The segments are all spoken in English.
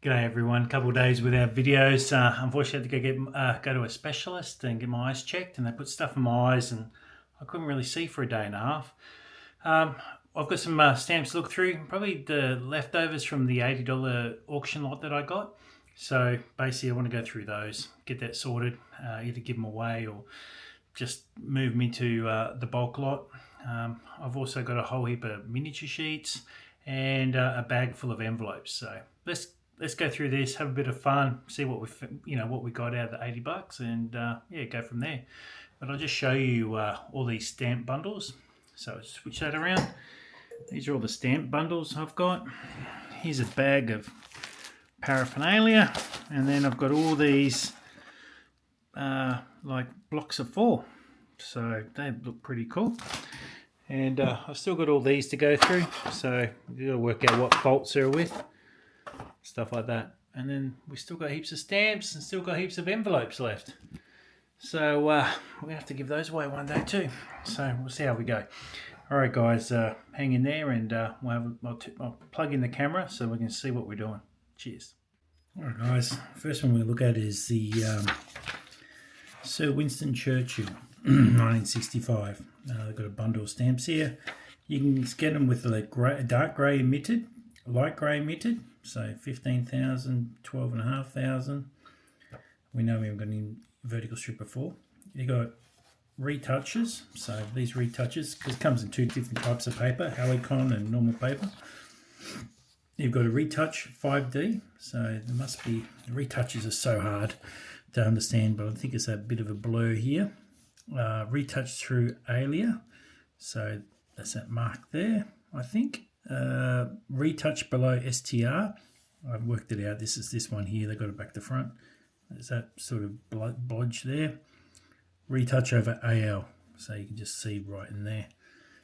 G'day everyone. Couple of days without videos. Unfortunately, I had to go to a specialist and get my eyes checked, and they put stuff in my eyes, and I couldn't really see for a day and a half. I've got some stamps to look through. Probably the leftovers from the $80 auction lot that I got. So basically, I want to go through those, get that sorted, either give them away or just move them into the bulk lot. I've also got a whole heap of miniature sheets and a bag full of envelopes. So let's go through this, have a bit of fun, see what we got out of the $80, and go from there. But I'll just show you all these stamp bundles. So switch that around. These are all the stamp bundles I've got. Here's a bag of paraphernalia, and then I've got all these like blocks of 4. So they look pretty cool. And I've still got all these to go through, so you've got to work out what faults they're with, stuff like that. And then we've still got heaps of stamps and still got heaps of envelopes left. So we're going to have to give those away one day too. So we'll see how we go. All right, guys, hang in there, and I'll plug in the camera so we can see what we're doing. Cheers. All right, guys, first one we look at is the Sir Winston Churchill, 1965. I've got a bundle of stamps here. You can get them with the dark grey emitted, light grey emitted, so 15,000, 12,500. We know we haven't got any vertical strip before. You've got retouches, so these retouches, because it comes in 2 different types of paper, Helicon and normal paper. You've got a retouch 5D, so there must be, the retouches are so hard to understand, but I think it's a bit of a blur here. Retouch through Alia, so that's that mark there, I think. Retouch below STR, I've worked it out. This is this one here, they got it back to front. There's that sort of blodge there. Retouch over AL, so you can just see right in there.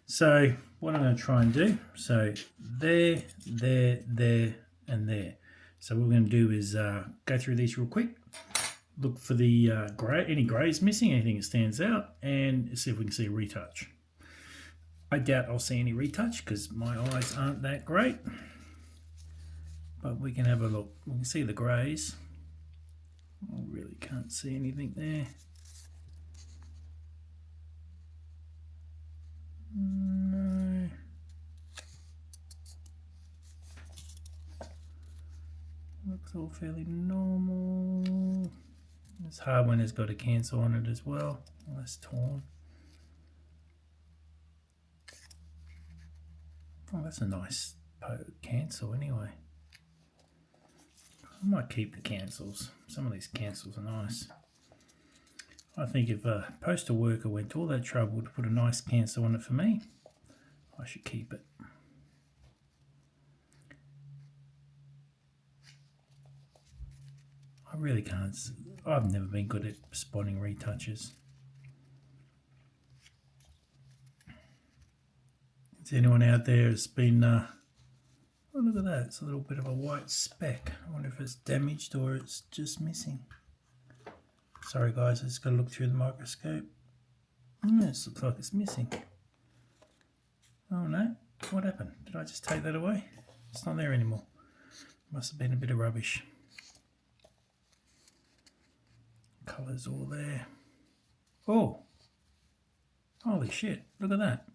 So what I'm going to try and do, so there, and there. So what we're going to do is go through these real quick, look for the grey, any greys missing, anything that stands out, and see if we can see a retouch. I doubt I'll see any retouch because my eyes aren't that great, but we can have a look. We can see the greys. I really can't see anything there. No. Looks all fairly normal. This hard one has got a cancel on it as well. That's torn. Oh, that's a nice cancel anyway. I might keep the cancels. Some of these cancels are nice. I think if a postal worker went to all that trouble to put a nice cancel on it for me, I should keep it. I really can't. I've never been good at spotting retouches. Is anyone out there has been... oh, look at that. It's a little bit of a white speck. I wonder if it's damaged or it's just missing. Sorry guys, I just got to look through the microscope. This looks like it's missing. Oh no, what happened? Did I just take that away? It's not there anymore. Must have been a bit of rubbish. Colours all there. Oh, holy shit, look at that.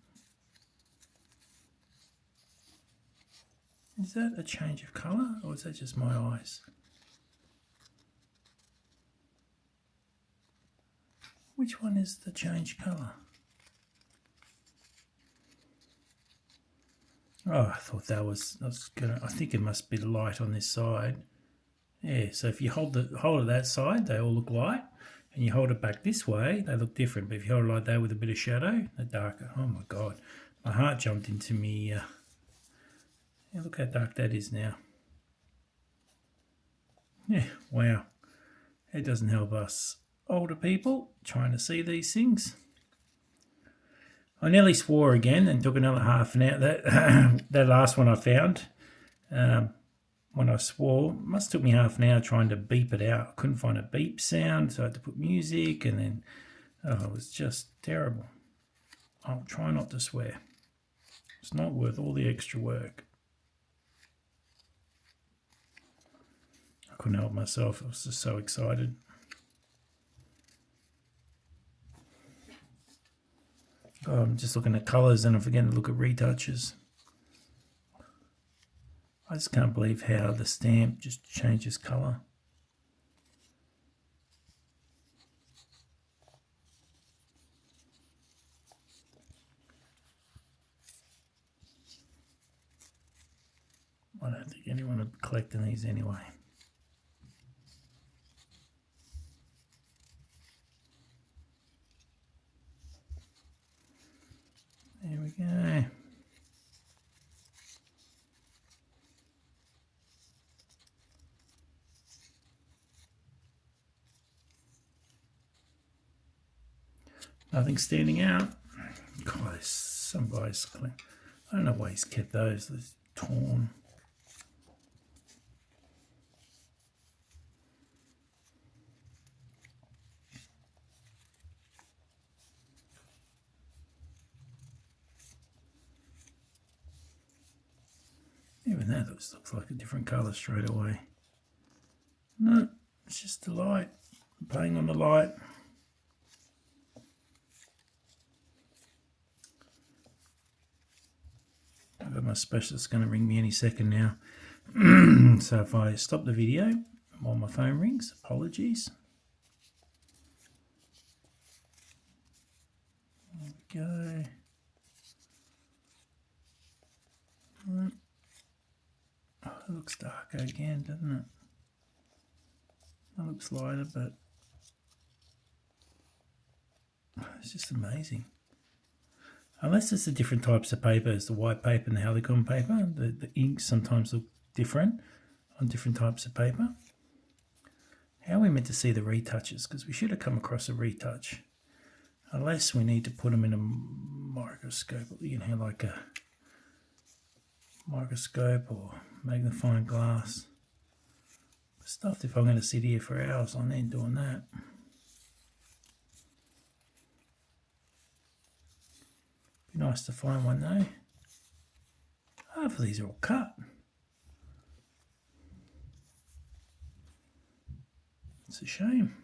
Is that a change of colour or is that just my eyes? Which one is the change colour? Oh, I thought that was, I think it must be the light on this side. Yeah, so if you hold it that side, they all look light, and you hold it back this way, they look different. But if you hold it like that with a bit of shadow, they're darker. Oh my God, my heart jumped into me. Yeah, look how dark that is now. Yeah, wow. It doesn't help us older people trying to see these things. I nearly swore again and took another half an hour. That last one I found, when I swore, it must have took me half an hour trying to beep it out. I couldn't find a beep sound, so I had to put music, and then it was just terrible. I'll try not to swear. It's not worth all the extra work. couldn't help myself. I was just so excited. Oh, I'm just looking at colours and I'm forgetting to look at retouches. I just can't believe how the stamp just changes colour. I don't think anyone would be collecting these anyway. There we go. Nothing standing out. God, there's some guys. I don't know why he's kept those. They're torn. Even that looks like a different colour straight away. No, it's just the light. I'm playing on the light. I've got my specialist going to ring me any second now. So if I stop the video while my phone rings, apologies. There we go. Right. Oh, it looks darker again, doesn't it? That looks lighter, but it's just amazing. Unless it's the different types of paper, it's the white paper and the helical paper. The inks sometimes look different on different types of paper. How are we meant to see the retouches? Because we should have come across a retouch. Unless we need to put them in a microscope, like a microscope or magnifying glass. Stuffed if I'm going to sit here for hours on end doing that. Be nice to find one though. Half of these are all cut. It's a shame.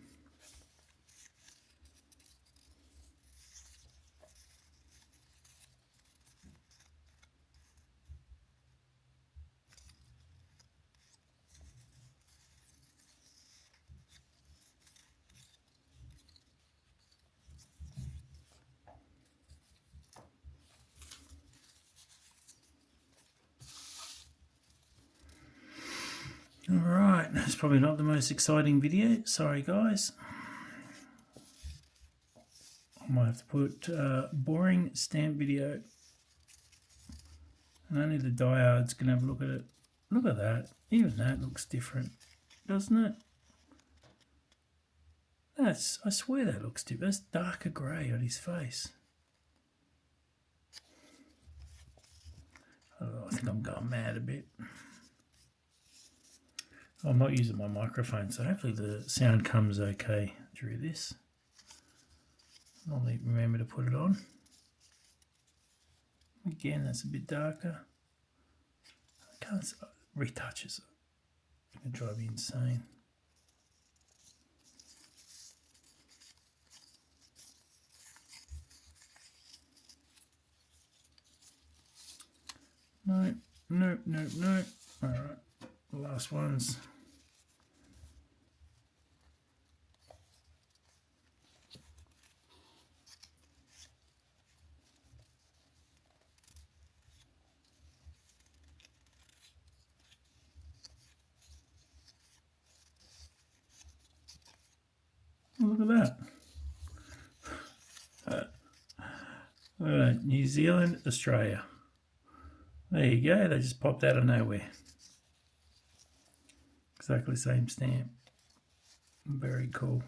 Alright, that's probably not the most exciting video. Sorry guys. I might have to put boring stamp video. And only the diehards can have a look at it. Look at that. Even that looks different, doesn't it? I swear that looks different. That's darker grey on his face. Oh, I think I'm going mad a bit. I'm not using my microphone, so hopefully the sound comes okay through this. I'll remember to put it on. Again, that's a bit darker. I can't retouches it. It can drive me insane. No. All right, the last ones. Oh, look at that. Look at that. New Zealand, Australia. There you go. They just popped out of nowhere. Exactly the same stamp. Very cool.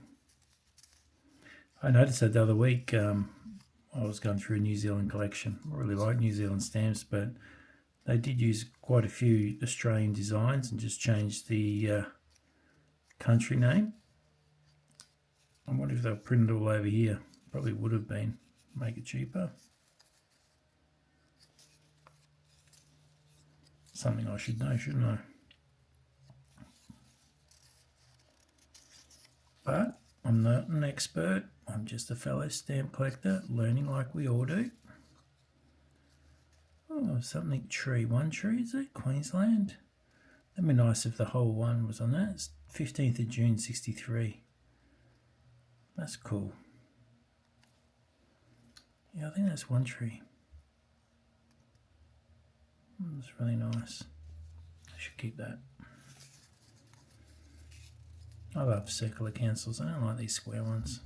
I noticed that the other week. I was going through a New Zealand collection. I really like New Zealand stamps, but they did use quite a few Australian designs and just changed the country name. I wonder if they were printed all over here. Probably would have been. Make it cheaper. Something I should know, shouldn't I? But I'm not an expert. I'm just a fellow stamp collector, learning like we all do. Oh, something tree. One tree, is it? Queensland? That'd be nice if the whole one was on that. It's 15th of June, 63. That's cool. Yeah, I think that's one tree. That's really nice. I should keep that. I love circular cancels. I don't like these square ones.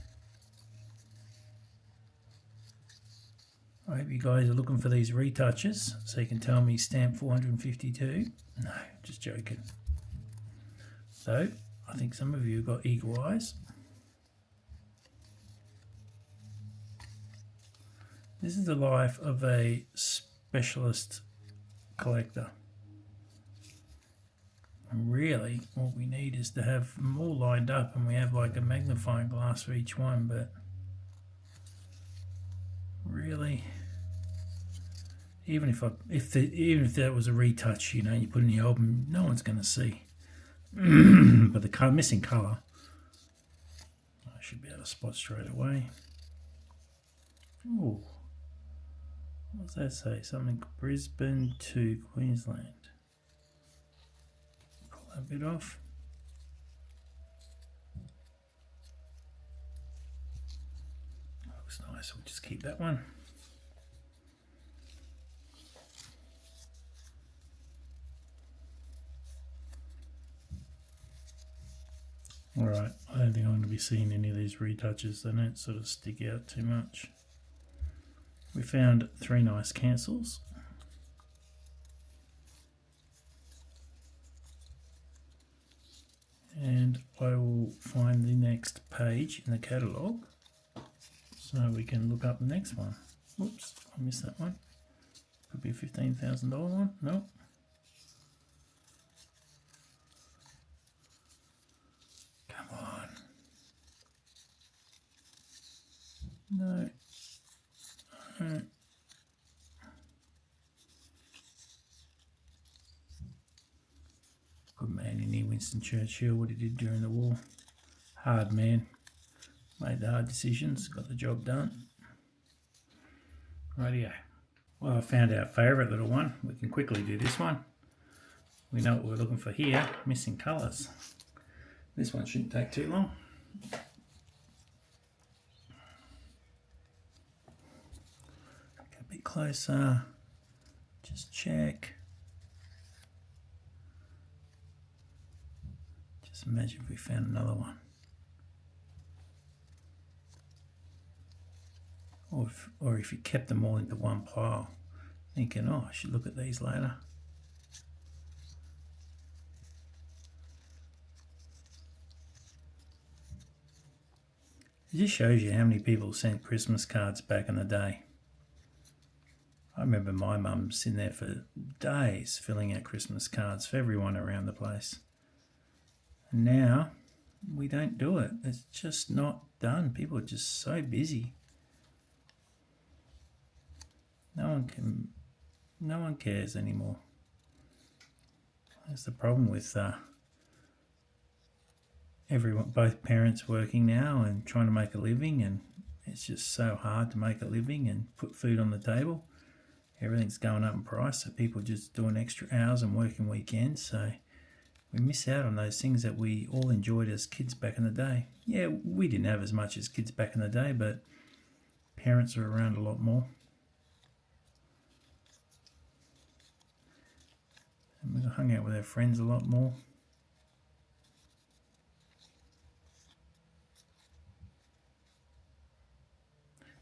I hope you guys are looking for these retouches so you can tell me stamp 452. No, just joking. So, I think some of you have got eagle eyes. This is the life of a specialist collector. And really, what we need is to have them all lined up, and we have like a magnifying glass for each one, but really, even if that was a retouch, you know, you put in the album, no one's going to see. But the missing colour, I should be able to spot straight away. Ooh, what does that say? Something Brisbane to Queensland. Pull that bit off. Looks nice. We'll just keep that one. Alright, I don't think I'm going to be seeing any of these retouches. They don't sort of stick out too much. We found 3 nice cancels. And I will find the next page in the catalogue so we can look up the next one. Whoops, I missed that one. Could be a $15,000 one. Nope. Come on. No. Good man in here, Winston Churchill, what he did during the war. Hard man. Made the hard decisions, got the job done. Rightio. Well, I found our favourite little one. We can quickly do this one. We know what we're looking for here, missing colours. This one shouldn't take too long. Get a bit closer. Just check. Just imagine if we found another one. Or if you kept them all into one pile, thinking, oh, I should look at these later. It just shows you how many people sent Christmas cards back in the day. I remember my mum sitting there for days filling out Christmas cards for everyone around the place. And now we don't do it. It's just not done. People are just so busy. No one cares anymore. That's the problem with both parents working now and trying to make a living, and it's just so hard to make a living and put food on the table. Everything's going up in price, so people are just doing extra hours and working weekends, so we miss out on those things that we all enjoyed as kids back in the day. Yeah, we didn't have as much as kids back in the day, but parents are around a lot more. And we hung out with our friends a lot more.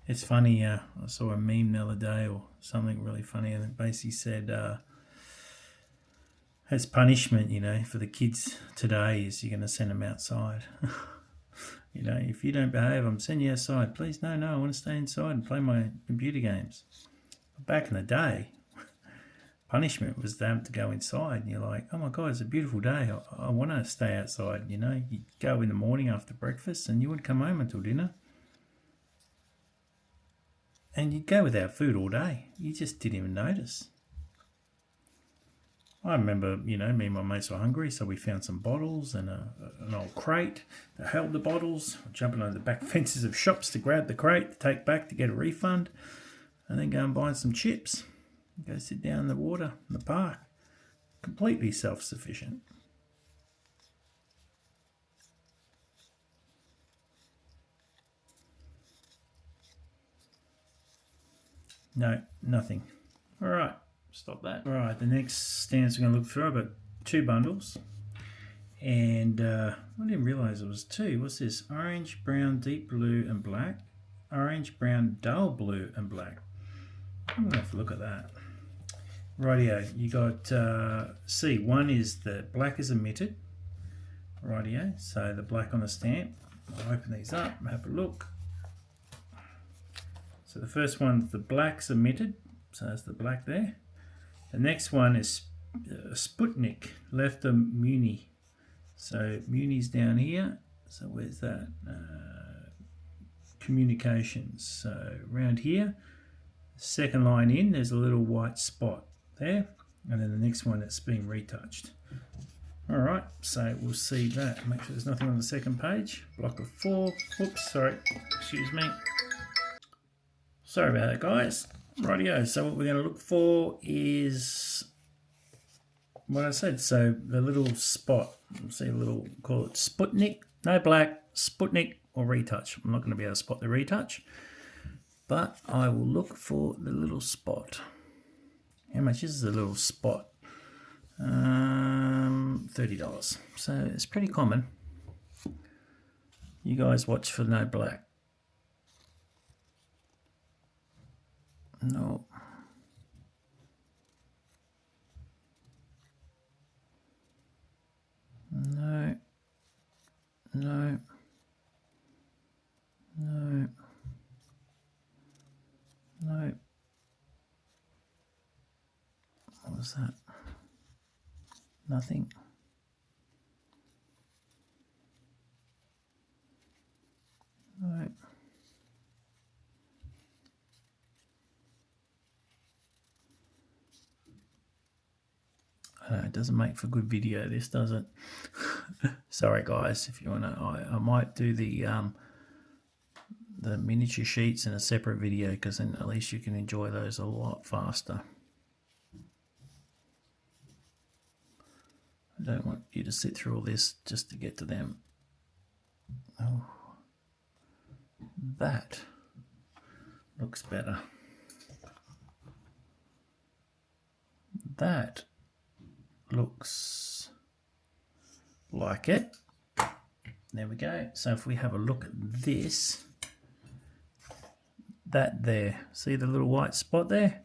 It's funny, I saw a meme the other day or something really funny, and it basically said, as punishment, you know, for the kids today is you're going to send them outside. You know, if you don't behave, I'm sending you outside. Please, no, I want to stay inside and play my computer games. But back in the day, punishment was them to go inside, and you're like, oh my God, it's a beautiful day. I want to stay outside, you know. You'd go in the morning after breakfast and you wouldn't come home until dinner. And you'd go without food all day. You just didn't even notice. I remember, you know, me and my mates were hungry, so we found some bottles and an old crate that held the bottles, jumping over the back fences of shops to grab the crate, to take back to get a refund, and then go and buy some chips. Go sit down in the water in the park. Completely self-sufficient. No, nothing. All right, stop that. All right, the next stands we're going to look through. I've got 2 bundles. And I didn't realise it was 2. What's this? Orange, brown, deep blue and black. Orange, brown, dull blue and black. I'm going to have to look at that. Rightio, you got C. One is the black is omitted. Rightio, so the black on the stamp. I'll open these up and have a look. So the first one, the black's omitted, so that's the black there. The next one is Sputnik, left of Muni. So Muni's down here. So where's that? Communications. So around here, second line in, there's a little white spot there. And then the next one that's being retouched. All right, so we'll see that. Make sure there's nothing on the second page. Block of 4. Oops, sorry, excuse me. Sorry about that, guys. Rightio, so what we're going to look for is what I said. So the little spot, we'll see a little, call it Sputnik, no black, Sputnik or retouch. I'm not going to be able to spot the retouch, but I will look for the little spot. How much is the little spot? $30. So it's pretty common. You guys watch for no black. No. No. No. No. No. What was that? Nothing. No. It doesn't make for good video, this, does it? Sorry guys, if you want to, I might do the miniature sheets in a separate video, because then at least you can enjoy those a lot faster. I don't want you to sit through all this just to get to them. Oh, that looks better. That looks like it. There we go. So if we have a look at this, that there, see the little white spot there?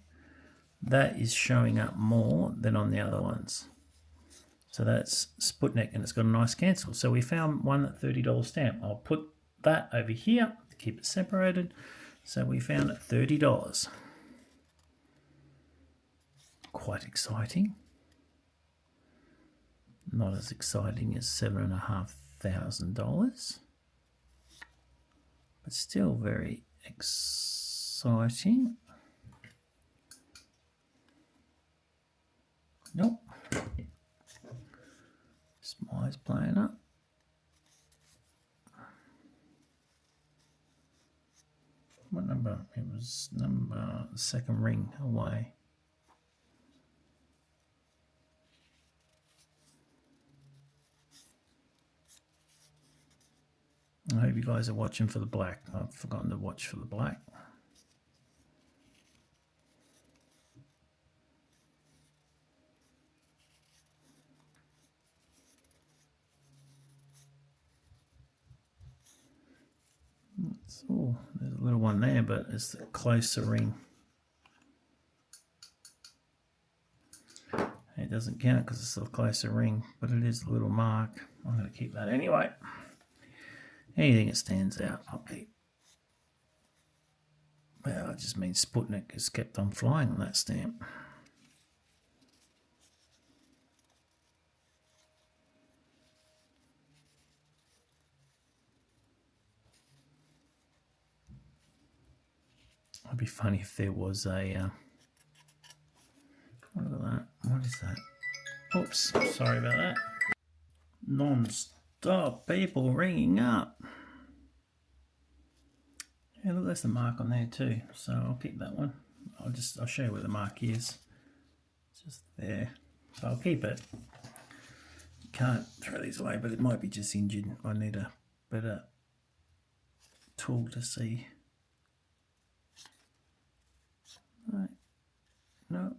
That is showing up more than on the other ones. So that's Sputnik, and it's got a nice cancel. So we found one at $30 stamp. I'll put that over here to keep it separated. So we found it $30. Quite exciting. Not as exciting as $7,500, but still very exciting. Nope. Just my eyes playing up. What number? It was number second ring away. I hope you guys are watching for the black. I've forgotten to watch for the black. Oh, there's a little one there, but it's the closer ring. It doesn't count because it's a closer ring, but it is a little mark. I'm going to keep that anyway. Anything that stands out, I'll keep. Well, it just means Sputnik has kept on flying on that stamp. It'd be funny if there was a. Look at that. What is that? Oops, sorry about that. Non-stop people ringing up. Yeah, look, there's the mark on there too. So I'll keep that one. I'll show you where the mark is. It's just there. So I'll keep it. You can't throw these away, but it might be just injured. I need a better tool to see. Right. No.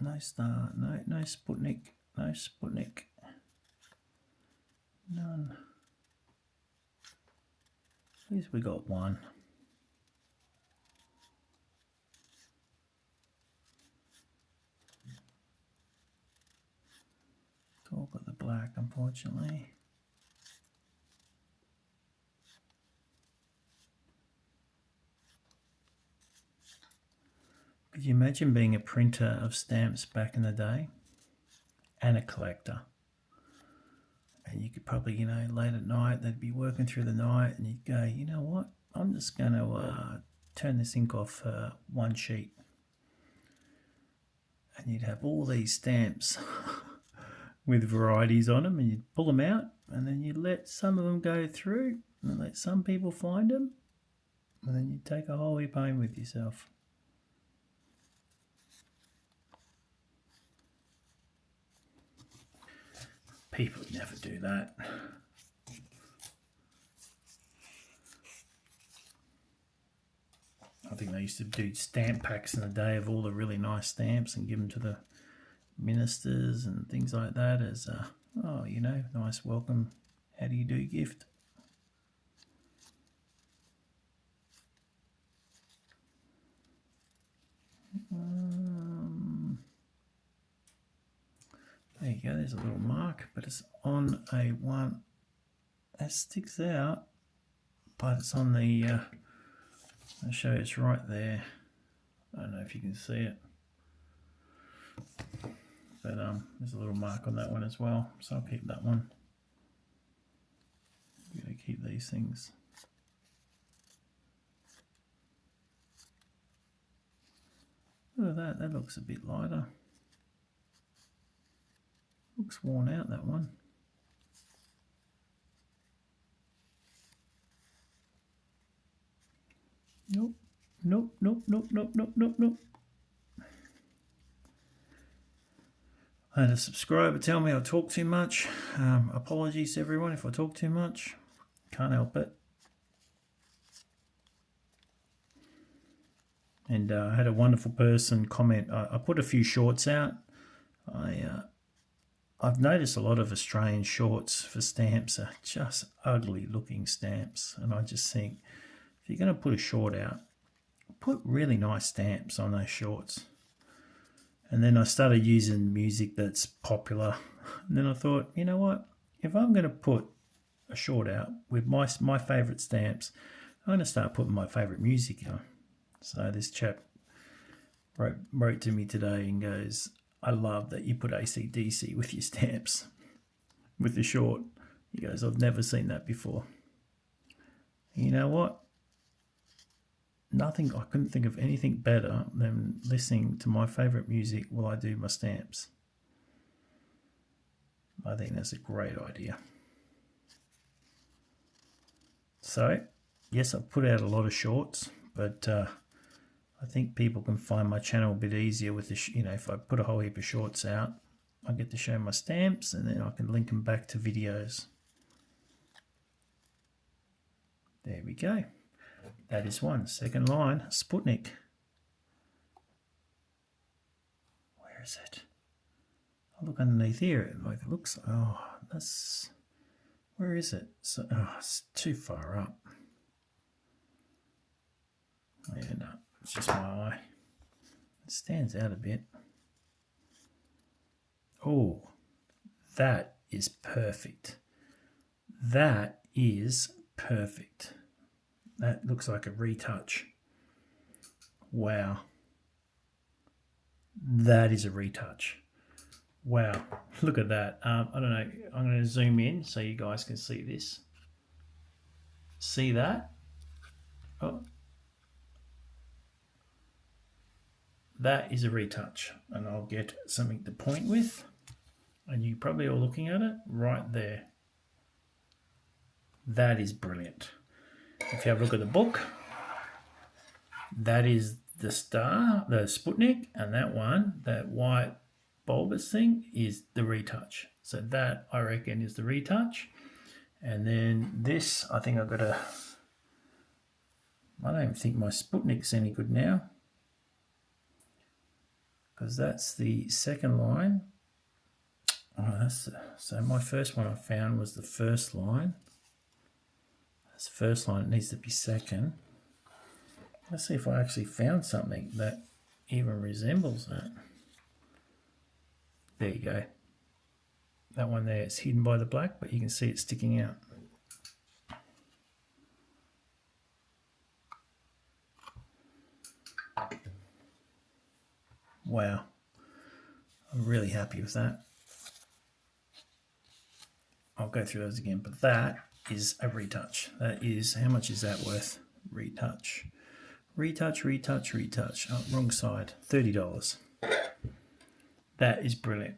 No star. No Sputnik. No Sputnik. None. At least we got one. It's all got the black, unfortunately. Could you imagine being a printer of stamps back in the day and a collector? And you could probably, you know, late at night, they'd be working through the night and you'd go, you know what, I'm just going to turn this ink off one sheet. And you'd have all these stamps with varieties on them, and you'd pull them out and then you'd let some of them go through and let some people find them, and then you'd take a whole heap home with yourself. People would never do that. I think they used to do stamp packs in the day of all the really nice stamps and give them to the ministers and things like that as a, oh, you know, nice welcome, how do you do gift. There you go, there's a little mark, but it's on a one that sticks out, but it's on the, I'll show you, it's right there. I don't know if you can see it, but there's a little mark on that one as well, so I'll keep that one. I'm going to keep these things. Look at that, that looks a bit lighter. Looks worn out, that one. Nope, nope, nope, nope, nope, nope, nope, nope. I had a subscriber tell me I talk too much. Apologies everyone if I talk too much. Can't help it. And I had a wonderful person comment. I put a few shorts out. I've noticed a lot of Australian shorts for stamps are just ugly looking stamps, and I just think if you're going to put a short out, put really nice stamps on those shorts. And then I started using music that's popular, and then I thought, you know what, if I'm going to put a short out with my favourite stamps, I'm going to start putting my favourite music on. So this chap wrote to me today and goes, I love that you put AC/DC with your stamps, with the short. He goes, I've never seen that before. And you know what? I couldn't think of anything better than listening to my favourite music while I do my stamps. I think that's a great idea. So, yes, I've put out a lot of shorts, but I think people can find my channel a bit easier with the, you know, if I put a whole heap of shorts out, I get to show my stamps and then I can link them back to videos. There we go. That is one. Second line, Sputnik. Where is it? I'll look underneath here. Like it looks, oh, that's, where is it? So, oh, it's too far up. Yeah, no, it's just my eye. It stands out a bit. Oh, that is perfect. That is perfect. That looks like a retouch. Wow. That is a retouch. Wow. Look at that. I don't know. I'm going to zoom in so you guys can see this. See that? Oh. that is a retouch, and I'll get something to point with, and you're probably all looking at it right there. That is brilliant. If you have a look at the book, that is the star, the Sputnik, and that one, that white bulbous thing, is the retouch. So that, I reckon, is the retouch. And then this, I think I've got a, I don't even think my Sputnik's any good now, because that's the second line. Oh, that's so my first one I found was the first line. That's the first line, it needs to be second. Let's see if I actually found something that even resembles that. There you go. That one there, it's hidden by the black, but you can see it sticking out. Wow. I'm really happy with that. I'll go through those again, but that is a retouch. That is, how much is that worth? Retouch. Retouch, retouch, retouch. Oh, wrong side. $30. That is brilliant.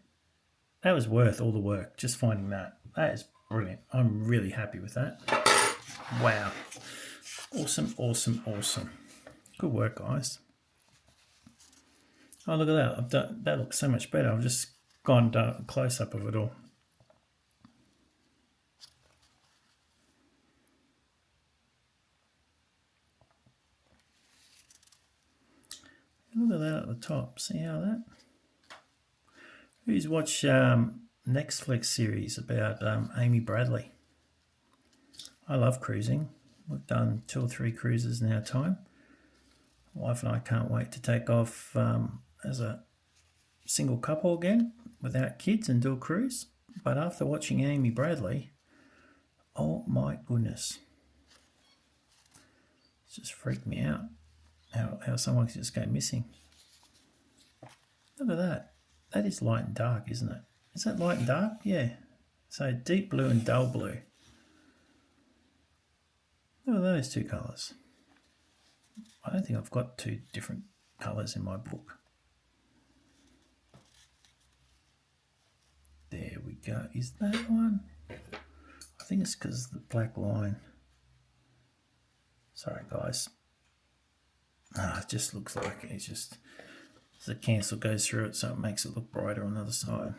That was worth all the work, just finding that. That is brilliant. I'm really happy with that. Wow. Awesome, awesome, awesome. Good work, guys. Oh, look at that. I've done, that looks so much better. I've just gone down a close-up of it all. Look at that at the top. See how that? Who's watched Netflix series about Amy Bradley? I love cruising. We've done 2 or 3 cruises in our time. My wife and I can't wait to take off as a single couple again without kids and do a cruise. But after watching Amy Bradley, oh my goodness. It's just freaked me out how someone can just go missing. Look at that. That is light and dark, isn't it? Is that light and dark? Yeah. So deep blue and dull blue. Look at those 2 colours. I don't think I've got 2 different colours in my book. There we go. Is that one? I think it's because of the black line. Sorry, guys. It just looks like it's just the cancel goes through it, so it makes it look brighter on the other side.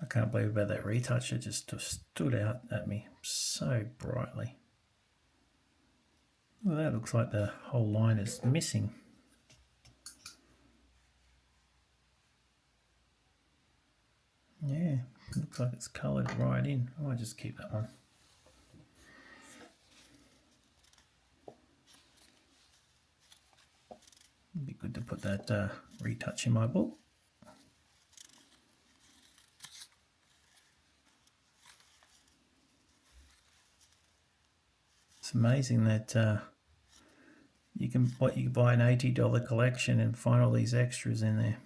I can't believe about that retouch. It just stood out at me so brightly. Well, that looks like the whole line is missing. Yeah, looks like it's coloured right in. I might just keep that one. It'd be good to put that retouch in my book. It's amazing that you can buy an $80 collection and find all these extras in there.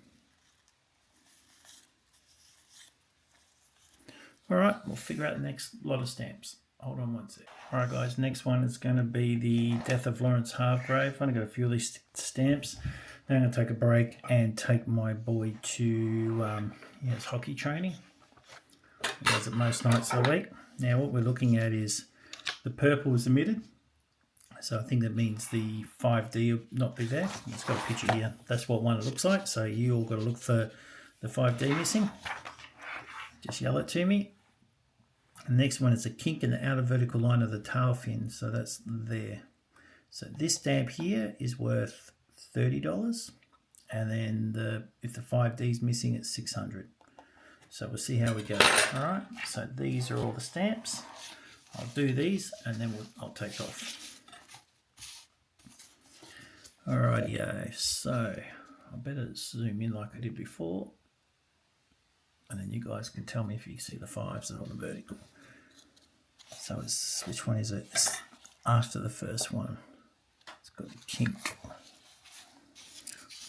All right, we'll figure out the next lot of stamps. Hold on one sec. All right, guys, next one is going to be the Death of Lawrence Hargrave. I've only got a few of these stamps. Then I'm going to take a break and take my boy to his hockey training. He does it most nights of the week. Now, what we're looking at is the purple is omitted. So I think that means the 5D will not be there. It's got a picture here. That's what one looks like. So you all got to look for the 5D missing. Just yell it to me. The next one is a kink in the outer vertical line of the tail fin. So that's there. So this stamp here is worth $30. And then if the 5D is missing, it's $600. So we'll see how we go. All right. So these are all the stamps. I'll do these and then I'll take off. Alrighty, so I better zoom in like I did before, and then you guys can tell me if you can see the 5s that are on the vertical. So which one is it? It's after the first one. It's got the kink.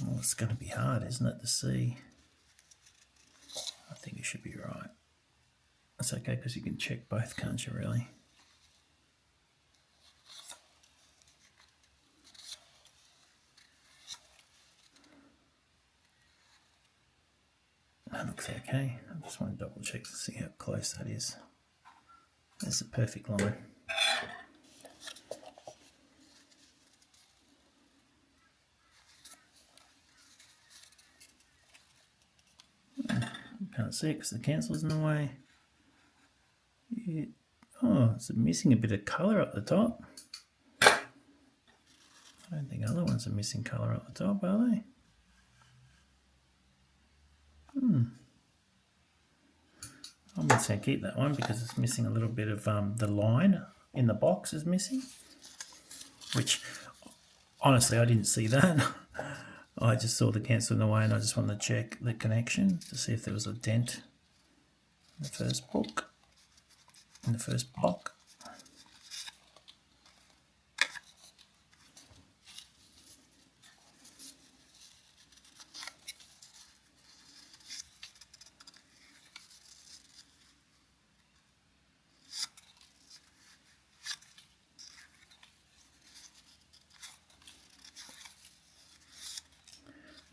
Oh, it's going to be hard, isn't it, to see? I think it should be right. That's okay because you can check both, can't you, really? That looks okay. I just want to double check to see how close that is. That's a perfect line. Can't see it because the cancel's in the way. Oh, it's missing a bit of colour up the top. I don't think other ones are missing colour up the top, are they? I'm going to say keep that one because it's missing a little bit of the line in the box is missing, which honestly I didn't see that. I just saw the cancel in the way and I just wanted to check the connection to see if there was a dent in the first book, in the first block.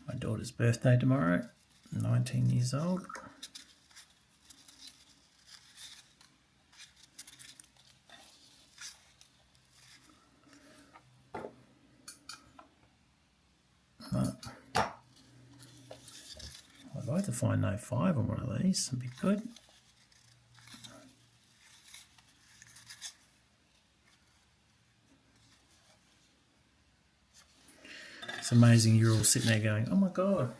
My daughter's birthday tomorrow, 19 years old. I'd like to find no 5 on one of these, would be good. It's amazing you're all sitting there going, oh my God,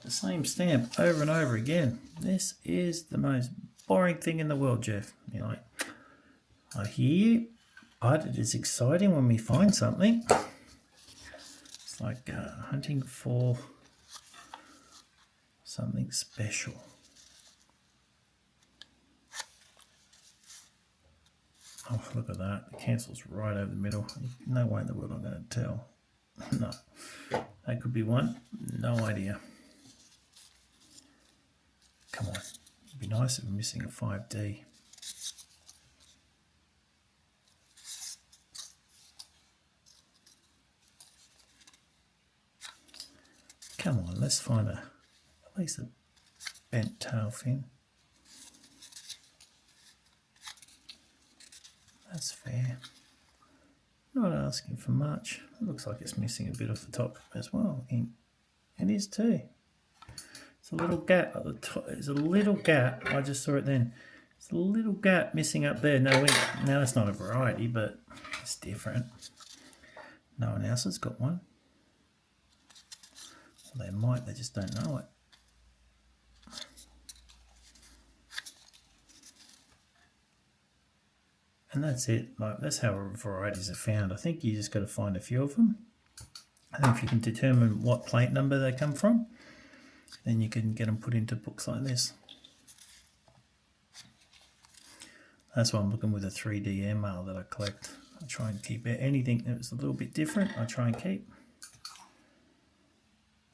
the same stamp over and over again. This is the most boring thing in the world, Jeff. You're like, I hear you, but it is exciting when we find something. It's like hunting for something special. Oh, look at that. The cancel's right over the middle. No way in the world I'm going to tell. No. That could be one. No idea. Come on. It'd be nice if we're missing a 5D. Come on, let's find at least a bent tail fin. That's fair. Not asking for much. It looks like it's missing a bit off the top as well. It is too. It's a little gap at the top. There's a little gap. I just saw it then. It's a little gap missing up there. No, now it's not a variety, but it's different. No one else has got one. Well, they might, they just don't know it. And that's it. Like, that's how varieties are found. I think you just got to find a few of them. And if you can determine what plate number they come from, then you can get them put into books like this. That's why I'm looking with a 3D ML that I collect. I try and keep it. Anything that's a little bit different, I try and keep.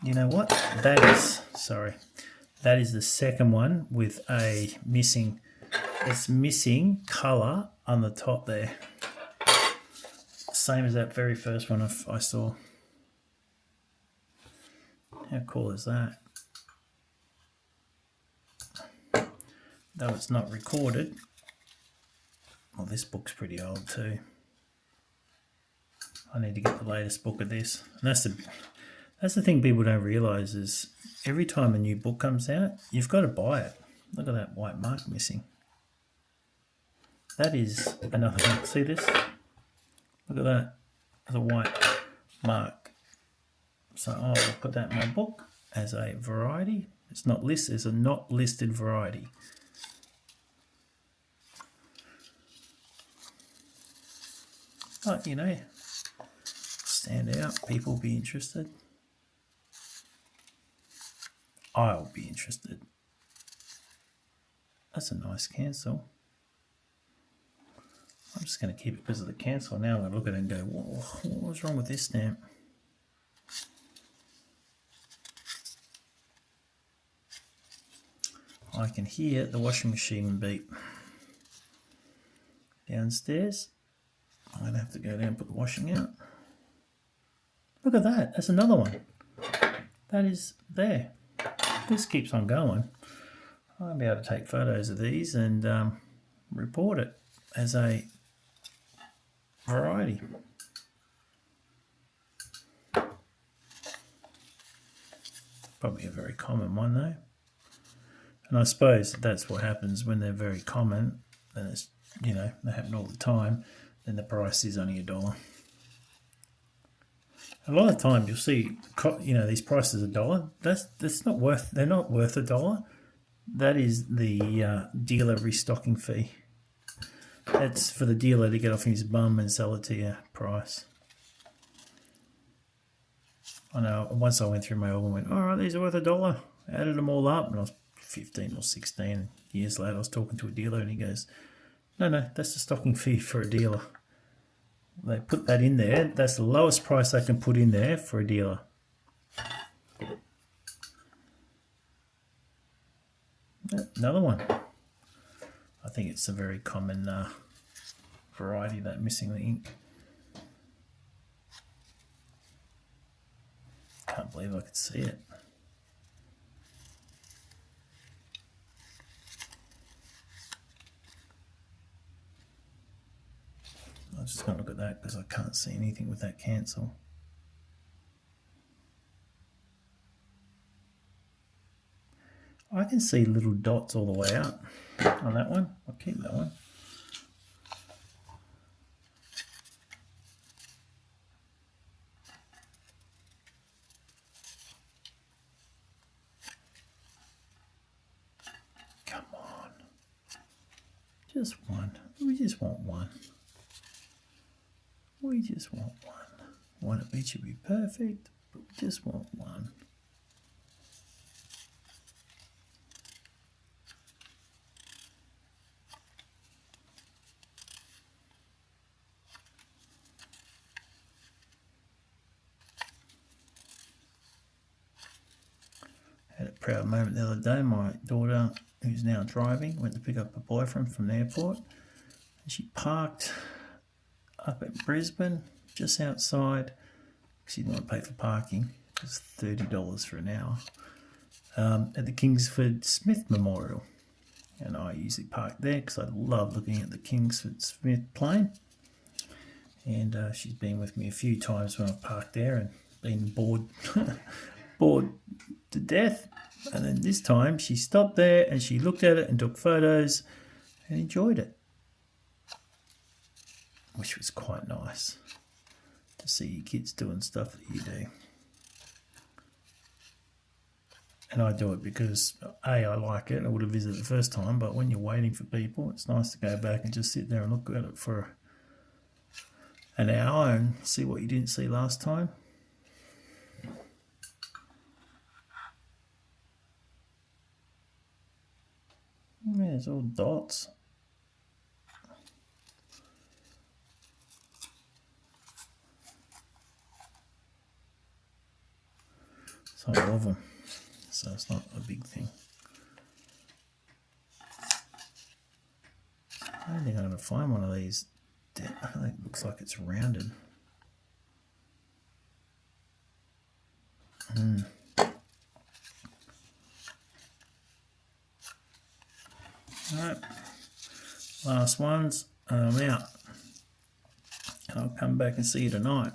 You know what? That is the second one with a missing, it's missing colour on the top there. Same as that very first one I saw. How cool is that? Though it's not recorded. Well, this book's pretty old too. I need to get the latest book of this. And that's the thing people don't realise is every time a new book comes out, you've got to buy it. Look at that white mark missing. That is another one. See this? Look at that. There's a white mark. So I'll put that in my book as a variety. It's not listed. It's a not listed variety. But, you know, stand out. People will be interested. I'll be interested. That's a nice cancel. I'm just going to keep it because of the cancel. Now I'm going to look at it and go, whoa, what was wrong with this stamp? I can hear the washing machine beep. Downstairs. I'm going to have to go down and put the washing out. Look at that. That's another one. That is there. This keeps on going. I'll be able to take photos of these and report it as a variety. Probably a very common one though. And I suppose that's what happens when they're very common. Then it's, you know, they happen all the time. Then the price is only $1. A lot of times you'll see, you know, these prices $1. That's not worth. They're not worth $1. That is the dealer restocking fee. That's for the dealer to get off his bum and sell it to you price. I know once I went through my album and went, all right, these are worth $1. Added them all up, and I was 15 or 16. Years later, I was talking to a dealer, and he goes, no, that's the stocking fee for a dealer. They put that in there. That's the lowest price they can put in there for a dealer. Another one. I think it's a very common variety, that missing the ink. Can't believe I could see it. I'm just going to look at that because I can't see anything with that cancel. I can see little dots all the way out on that one. I'll keep that one. Come on. Just one. We just want one. We just want one. One of each would be perfect, but we just want one. Had a proud moment the other day. My daughter, who's now driving, went to pick up a boyfriend from the airport, and she parked up at Brisbane, just outside, because she didn't want to pay for parking. It was $30 for an hour, at the Kingsford Smith Memorial. And I usually park there because I love looking at the Kingsford Smith plane. And she's been with me a few times when I parked there and been bored, bored to death. And then this time she stopped there and she looked at it and took photos and enjoyed it, which was quite nice to see your kids doing stuff that you do. And I do it because, A, I like it. I would have visited the first time, but when you're waiting for people, it's nice to go back and just sit there and look at it for an hour and see what you didn't see last time. There's all dots. So I love them, so it's not a big thing. I don't think I'm going to find one of these. It looks like it's rounded. Alright, last ones, and I'm out. And I'll come back and see you tonight.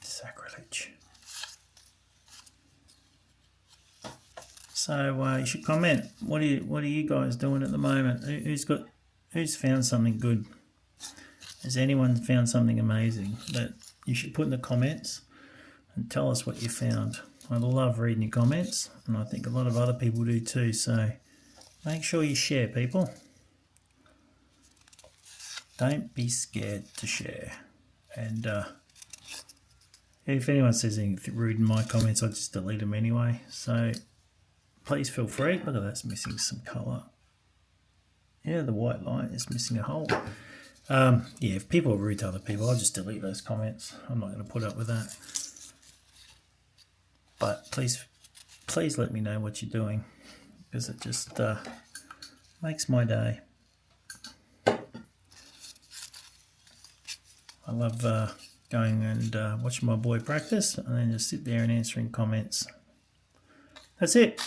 Sacrilege. So you should comment. What are you guys doing at the moment? Who's found something good? Has anyone found something amazing that you should put in the comments and tell us what you found? I love reading your comments, and I think a lot of other people do too. So make sure you share, people. Don't be scared to share. And if anyone says anything rude in my comments, I just delete them anyway. So please feel free. Look at that, it's missing some colour. Yeah, the white line is missing a hole. Yeah, if people are rude to other people, I'll just delete those comments. I'm not going to put up with that. But please let me know what you're doing, because it just makes my day. I love going and watching my boy practice, and then just sit there and answering comments. That's it.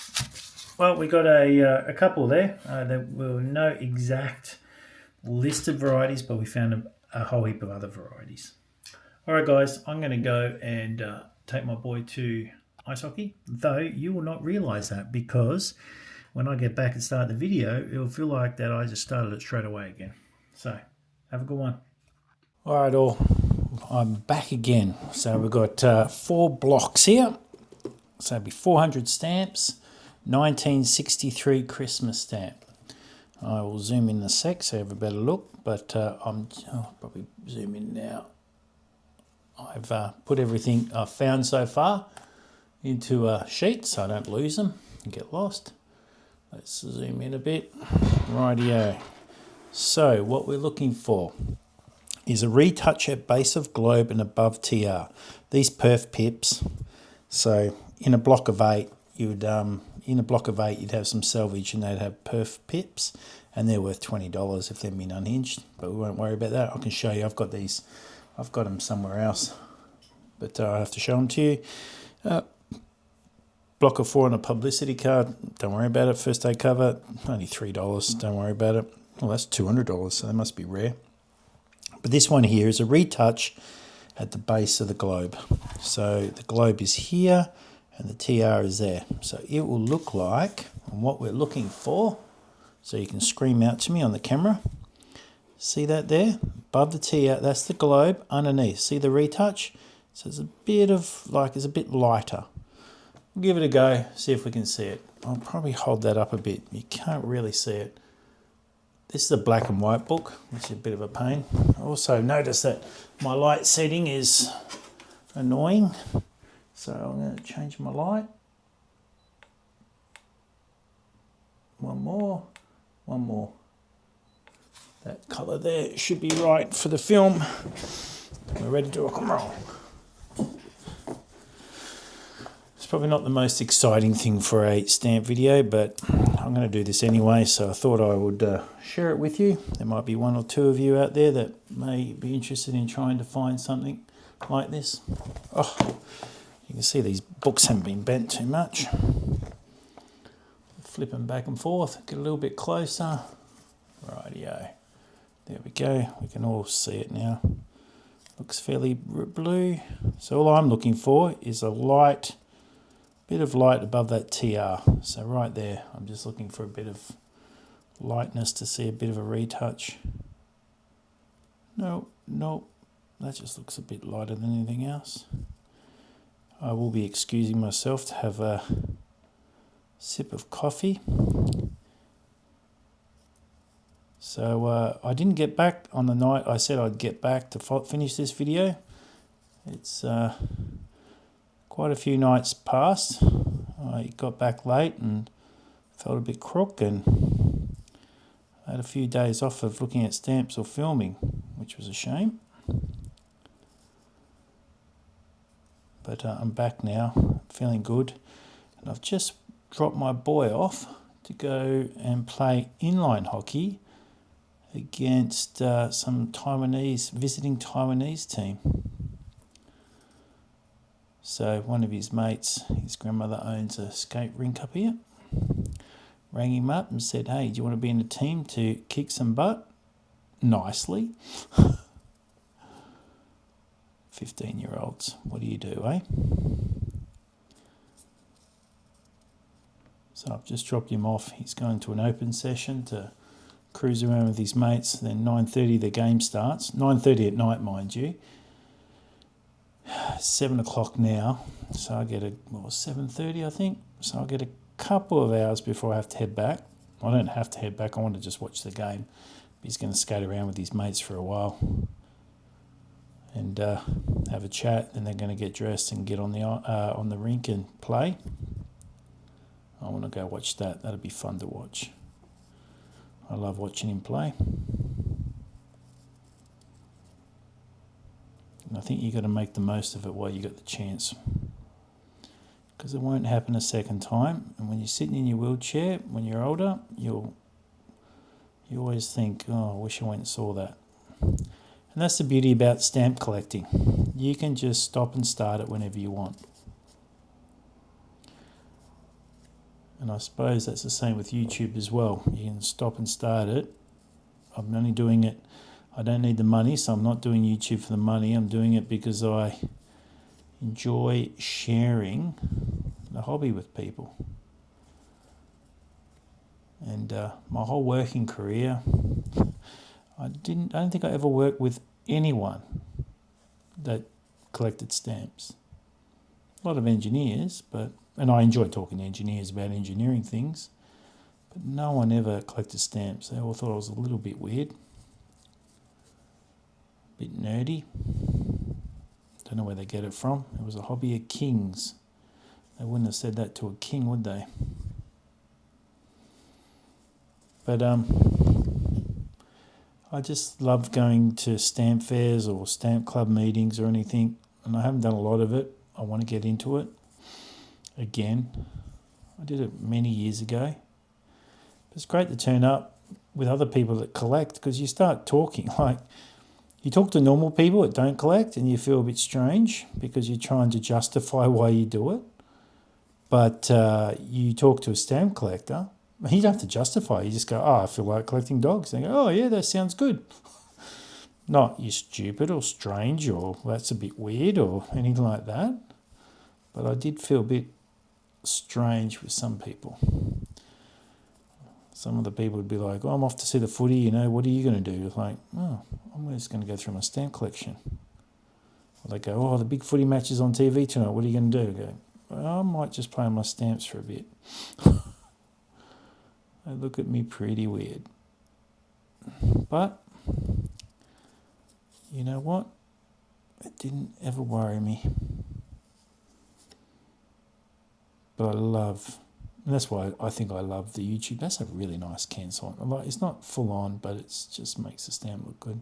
Well, we got a couple there. There were no exact list of varieties, but we found a whole heap of other varieties. All right, guys, I'm going to go and take my boy to ice hockey, though you will not realise that, because when I get back and start the video, it'll feel like that I just started it straight away again. So, have a good one. All right, all. I'm back again. So we've got 4 blocks here. So it'll be 400 stamps, 1963 Christmas stamp. I will zoom in a sec so you have a better look, but I'll probably zoom in now. I've put everything I've found so far into a sheet so I don't lose them and get lost. Let's zoom in a bit. Rightio. So what we're looking for is a retouch at base of globe and above TR. These perf pips. So in a block of 8, you'd have some selvage and they'd have perf pips, and they're worth $20 if they're mint unhinged. But we won't worry about that. I can show you. I've got these. I've got them somewhere else, but I have to show them to you. Block of 4 on a publicity card. Don't worry about it. First day cover, only $3. Don't worry about it. Well, that's $200, so they must be rare. But this one here is a retouch at the base of the globe. So the globe is here and the TR is there. So it will look like, and what we're looking for, so you can scream out to me on the camera. See that there? Above the TR, that's the globe. Underneath, see the retouch? So it's a bit lighter. We'll give it a go, see if we can see it. I'll probably hold that up a bit. You can't really see it. This is a black and white book, which is a bit of a pain. Also notice that my light setting is annoying. So I'm going to change my light. One more. That colour there should be right for the film. We're ready to rock and roll. It's probably not the most exciting thing for a stamp video, but I'm going to do this anyway, so I thought I would share it with you. There might be 1 or 2 of you out there that may be interested in trying to find something like this. Oh, you can see these books haven't been bent too much. Flip them back and forth, get a little bit closer. Rightio. There we go. We can all see it now. Looks fairly blue. So all I'm looking for is a light, bit of light above that TR. So right there, I'm just looking for a bit of lightness to see a bit of a retouch. Nope, that just looks a bit lighter than anything else. I will be excusing myself to have a sip of coffee. So I didn't get back on the night I said I'd get back to finish this video. It's quite a few nights past. I got back late and felt a bit crook, and I had a few days off of looking at stamps or filming, which was a shame. But I'm back now, feeling good, and I've just dropped my boy off to go and play inline hockey against some visiting Taiwanese team. So one of his mates, his grandmother owns a skate rink up here, rang him up and said, "Hey, do you want to be in a team to kick some butt?" Nicely. 15-year-olds, what do you do, eh? So I've just dropped him off. He's going to an open session to cruise around with his mates. Then 9:30 the game starts. 9:30 at night, mind you. 7 o'clock now. So I get 7:30 I think. So I'll get a couple of hours before I have to head back. I don't have to head back. I want to just watch the game. He's going to skate around with his mates for a while and have a chat. Then they're going to get dressed and get on the rink and play. I want to go watch that. That'll be fun to watch. I love watching him play. And I think you've got to make the most of it while you got the chance. Because it won't happen a second time. And when you're sitting in your wheelchair, when you're older, you always think, oh, I wish I went and saw that. And that's the beauty about stamp collecting. You can just stop and start it whenever you want. And I suppose that's the same with YouTube as well. You can stop and start it. I'm only doing it, I don't need the money, so I'm not doing YouTube for the money. I'm doing it because I enjoy sharing the hobby with people. And my whole working career, I don't think I ever worked with anyone that collected stamps. A lot of engineers, and I enjoy talking to engineers about engineering things, but no one ever collected stamps. They all thought I was a little bit weird, a bit nerdy. Don't know where they get it from. It was a hobby of kings. They wouldn't have said that to a king, would they? But I just love going to stamp fairs or stamp club meetings or anything, and I haven't done a lot of it. I want to get into it again. I did it many years ago. It's great to turn up with other people that collect, because you start talking, like you talk to normal people that don't collect and you feel a bit strange because you're trying to justify why you do it. But you talk to a stamp collector, you don't have to justify. You just go, oh, I feel like collecting dogs. They go, oh, yeah, that sounds good. Not you're stupid or strange or that's a bit weird or anything like that. But I did feel a bit strange with some people. Some of the people would be like, oh, I'm off to see the footy, what are you going to do? It's like, oh, I'm just going to go through my stamp collection. Or they go, oh, the big footy match is on TV tonight, what are you going to do? I go, well, I might just play on my stamps for a bit. They look at me pretty weird. But, you know what? It didn't ever worry me. But and that's why I think I love the YouTube. That's a really nice cancel. It's not full on, but it just makes the stamp look good.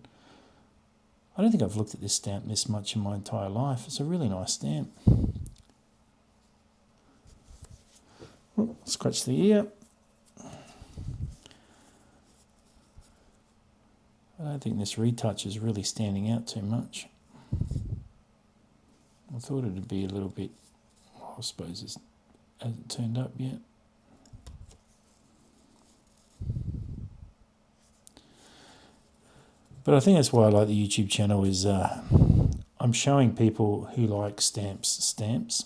I don't think I've looked at this stamp this much in my entire life. It's a really nice stamp. Scratch the ear. I don't think this retouch is really standing out too much. I thought it'd be a little bit, I suppose it hasn't turned up yet. But I think that's why I like the YouTube channel is I'm showing people who like stamps.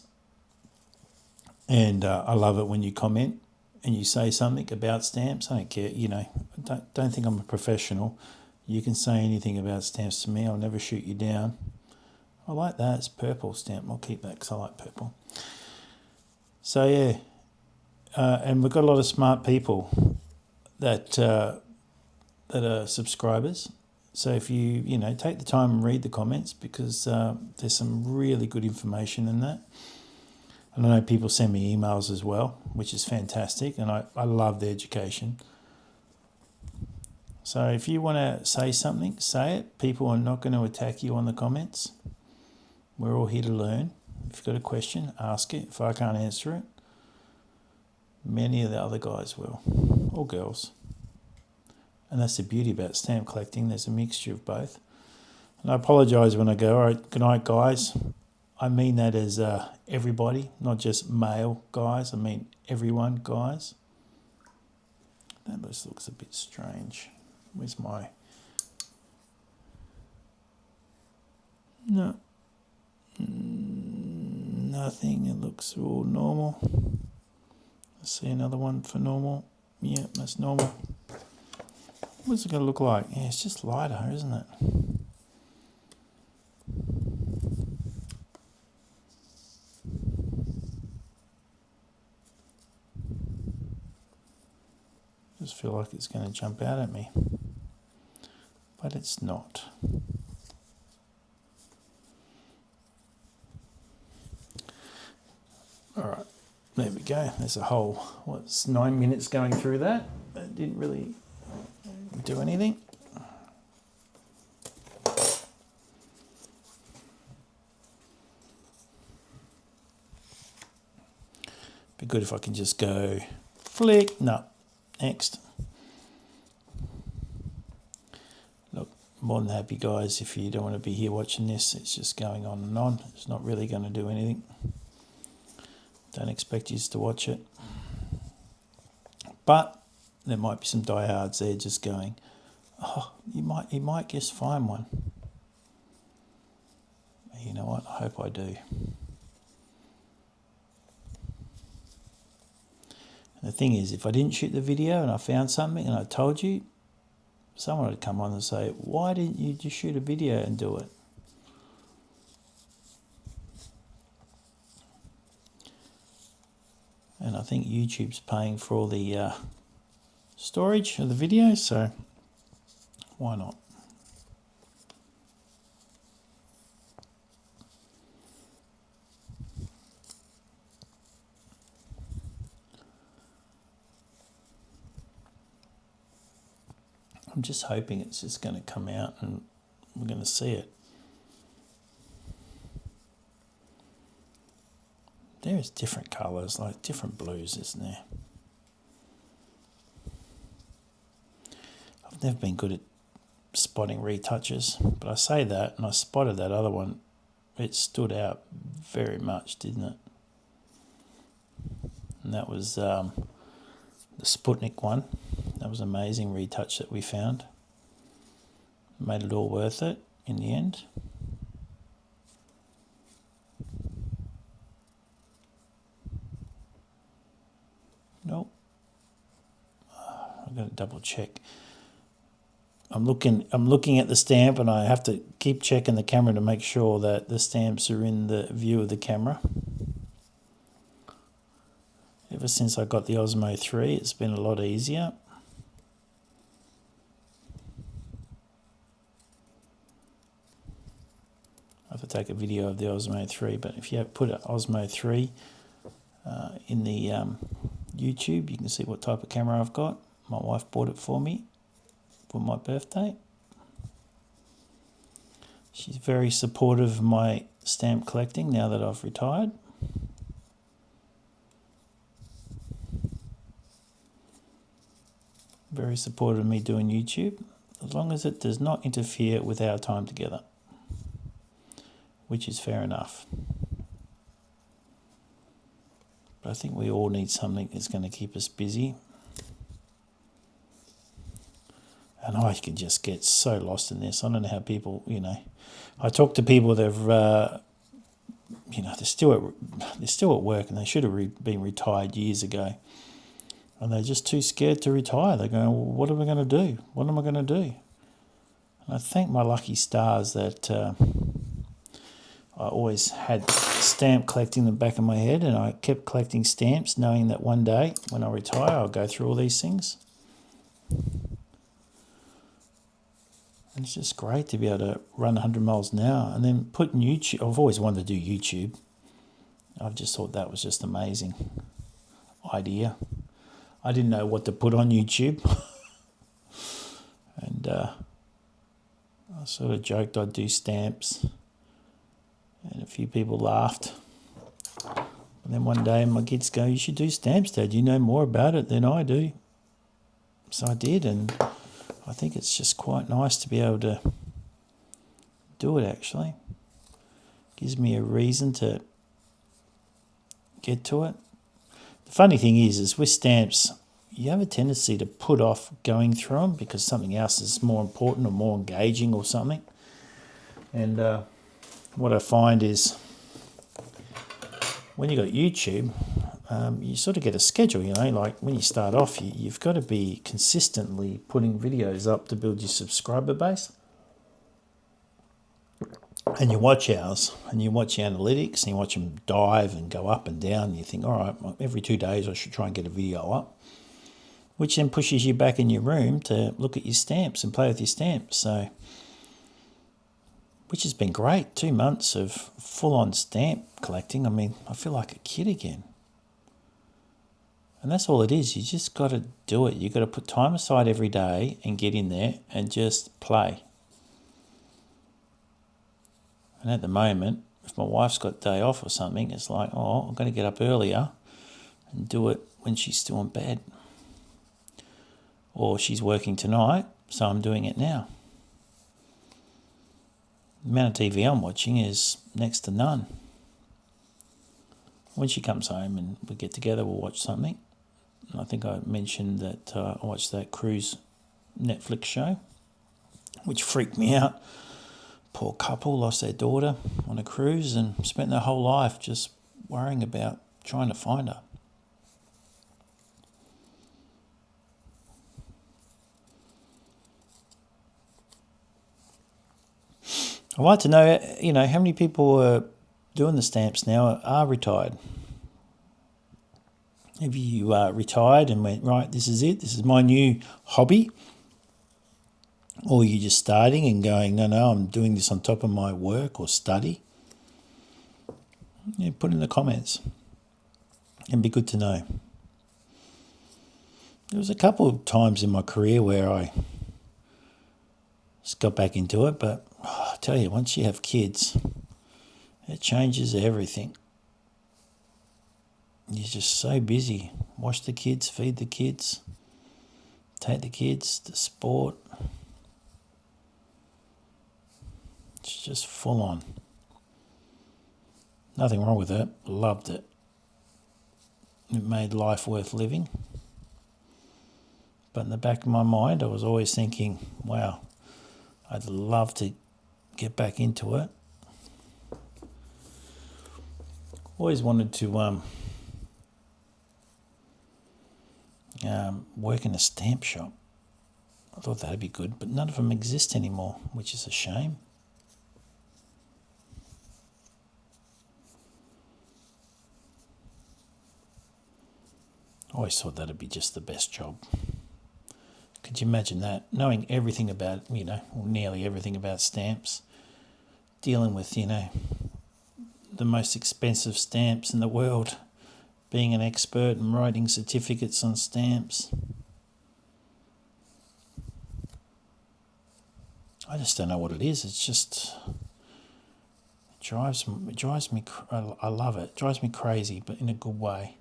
And I love it when you comment and you say something about stamps. I don't care, don't think I'm a professional. You can say anything about stamps to me. I'll never shoot you down. I like that. It's purple stamp. I'll keep that because I like purple. So, yeah. And we've got a lot of smart people that are subscribers. So if you take the time and read the comments, because there's some really good information in that. And I know people send me emails as well, which is fantastic. And I love the education. So if you want to say something, say it. People are not going to attack you on the comments. We're all here to learn. If you've got a question, ask it. If I can't answer it, many of the other guys will, or girls. And that's the beauty about stamp collecting. There's a mixture of both. And I apologise when I go, all right, good night, guys. I mean that as everybody, not just male guys. I mean everyone, guys. That just looks a bit strange. Where's my... No. Nothing. It looks all normal. Let's see another one for normal. Yeah, that's normal. What's it going to look like? Yeah, it's just lighter, isn't it? Just feel like it's going to jump out at me. but it's not. All right, there we go. There's a whole, what's 9 minutes going through that. It didn't really do anything. Be good if I can just go flick. No, next. Look, more than happy, guys, if you don't want to be here watching this. It's just going on and on. It's not really going to do anything. Don't expect you to watch it. But there might be some diehards there just going, oh, you might just find one. You know what? I hope I do. And the thing is, if I didn't shoot the video and I found something and I told you, someone would come on and say, why didn't you just shoot a video and do it? And I think YouTube's paying for all the storage of the video, so why not? I'm just hoping it's just going to come out and we're going to see it. There's different colours, like different blues, isn't there? I've never been good at spotting retouches, but I say that, and I spotted that other one. It stood out very much, didn't it? And that was the Sputnik one. That was an amazing retouch that we found. Made it all worth it in the end. Nope. I've got to double check. I'm looking at the stamp, and I have to keep checking the camera to make sure that the stamps are in the view of the camera. Ever since I got the Osmo 3, it's been a lot easier. I have to take a video of the Osmo 3, but if you put an Osmo 3 in the YouTube, you can see what type of camera I've got. My wife bought it for me for my birthday. She's very supportive of my stamp collecting now that I've retired. Very supportive of me doing YouTube, as long as it does not interfere with our time together, which is fair enough. But I think we all need something that's going to keep us busy. And I can just get so lost in this. I don't know how people, I talk to people that have, they're still at work, and they should have been retired years ago. And they're just too scared to retire. They're going, well, what am I going to do? What am I going to do? And I thank my lucky stars that I always had stamp collecting in the back of my head, and I kept collecting stamps, knowing that one day when I retire, I'll go through all these things. And it's just great to be able to run 100 miles an hour and then put YouTube. I've always wanted to do YouTube. I've just thought that was just amazing idea. I didn't know what to put on YouTube. And I sort of joked I'd do stamps. And a few people laughed. And then one day my kids go, you should do stamps, Dad. You know more about it than I do. So I did, and I think it's just quite nice to be able to do it, actually. Gives me a reason to get to it. The funny thing is with stamps, you have a tendency to put off going through them because something else is more important or more engaging or something. And what I find is when you got YouTube, you sort of get a schedule, like when you start off, you've got to be consistently putting videos up to build your subscriber base. And you watch ours, and you watch the analytics, and you watch them dive and go up and down, and you think, all right, every 2 days I should try and get a video up. which then pushes you back in your room to look at your stamps and play with your stamps. So, which has been great. 2 months of full-on stamp collecting. I mean, I feel like a kid again. And that's all it is. You just got to do it. You got to put time aside every day and get in there and just play. And at the moment, if my wife's got day off or something, it's like, oh, I'm going to get up earlier and do it when she's still in bed. Or she's working tonight, so I'm doing it now. The amount of TV I'm watching is next to none. When she comes home and we get together, we'll watch something. And I think I mentioned that I watched that cruise Netflix show, which freaked me out. Poor couple lost their daughter on a cruise and spent their whole life just worrying about trying to find her. I'd like to know, how many people are doing the stamps now are retired. Have you retired and went, right, this is it, this is my new hobby? Or are you just starting and going, no, I'm doing this on top of my work or study? Yeah, put in the comments. It'd be good to know. There was a couple of times in my career where I just got back into it, but I tell you, once you have kids, it changes everything. You're just so busy. Wash the kids, feed the kids, take the kids to sport. It's just full on. Nothing wrong with it. Loved it. It made life worth living. But in the back of my mind, I was always thinking, wow, I'd love to get back into it. Always wanted to work in a stamp shop. I thought that'd be good, but none of them exist anymore, which is a shame. I always thought that'd be just the best job. Could you imagine that? Knowing everything about, or nearly everything about stamps, dealing with, the most expensive stamps in the world, being an expert and writing certificates on stamps. I just don't know what it is. It's just, it drives me, I love it. It drives me crazy, but in a good way.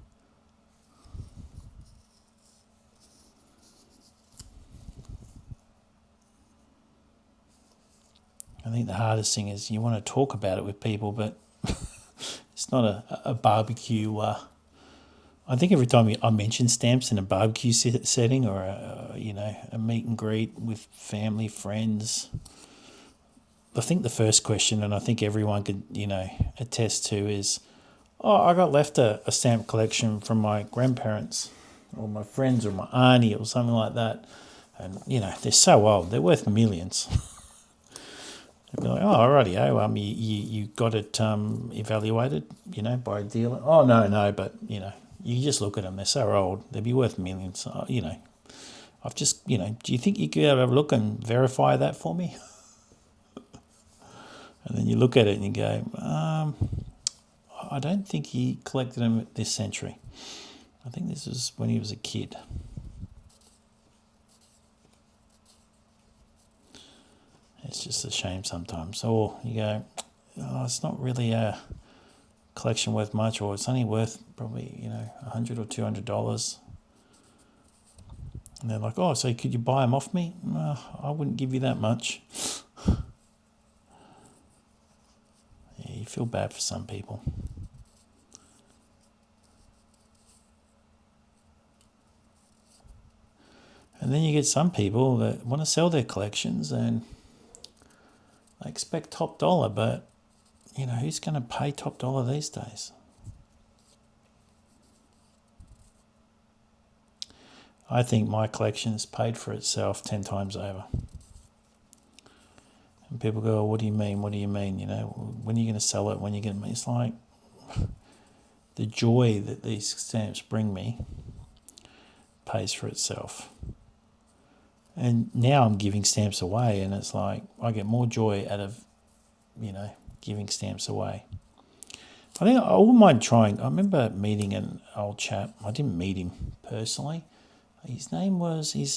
I think the hardest thing is you want to talk about it with people, but it's not a barbecue. I think every time I mention stamps in a barbecue setting or a meet and greet with family, friends, I think the first question, and I think everyone could attest to, is, I got left a stamp collection from my grandparents or my friends or my auntie or something like that, and they're so old, they're worth millions. They'd be like, rightio, you got it evaluated, by a dealer. Oh, no, but, you just look at them, they're so old, they'd be worth millions. I've just, do you think you could have a look and verify that for me? And then you look at it and you go, I don't think he collected them this century. I think this was when he was a kid. It's just a shame sometimes. Or you go, it's not really a collection worth much, or it's only worth probably, $100 or $200. And they're like, so could you buy them off me? No, I wouldn't give you that much. Yeah, you feel bad for some people. And then you get some people that want to sell their collections and they expect top dollar, but, who's going to pay top dollar these days? I think my collection has paid for itself 10 times over. And people go, what do you mean? What do you mean? When are you going to sell it? When are you going to... It's like the joy that these stamps bring me pays for itself. And now I'm giving stamps away, and it's like I get more joy out of, giving stamps away. I think I wouldn't mind trying. I remember meeting an old chap. I didn't meet him personally. His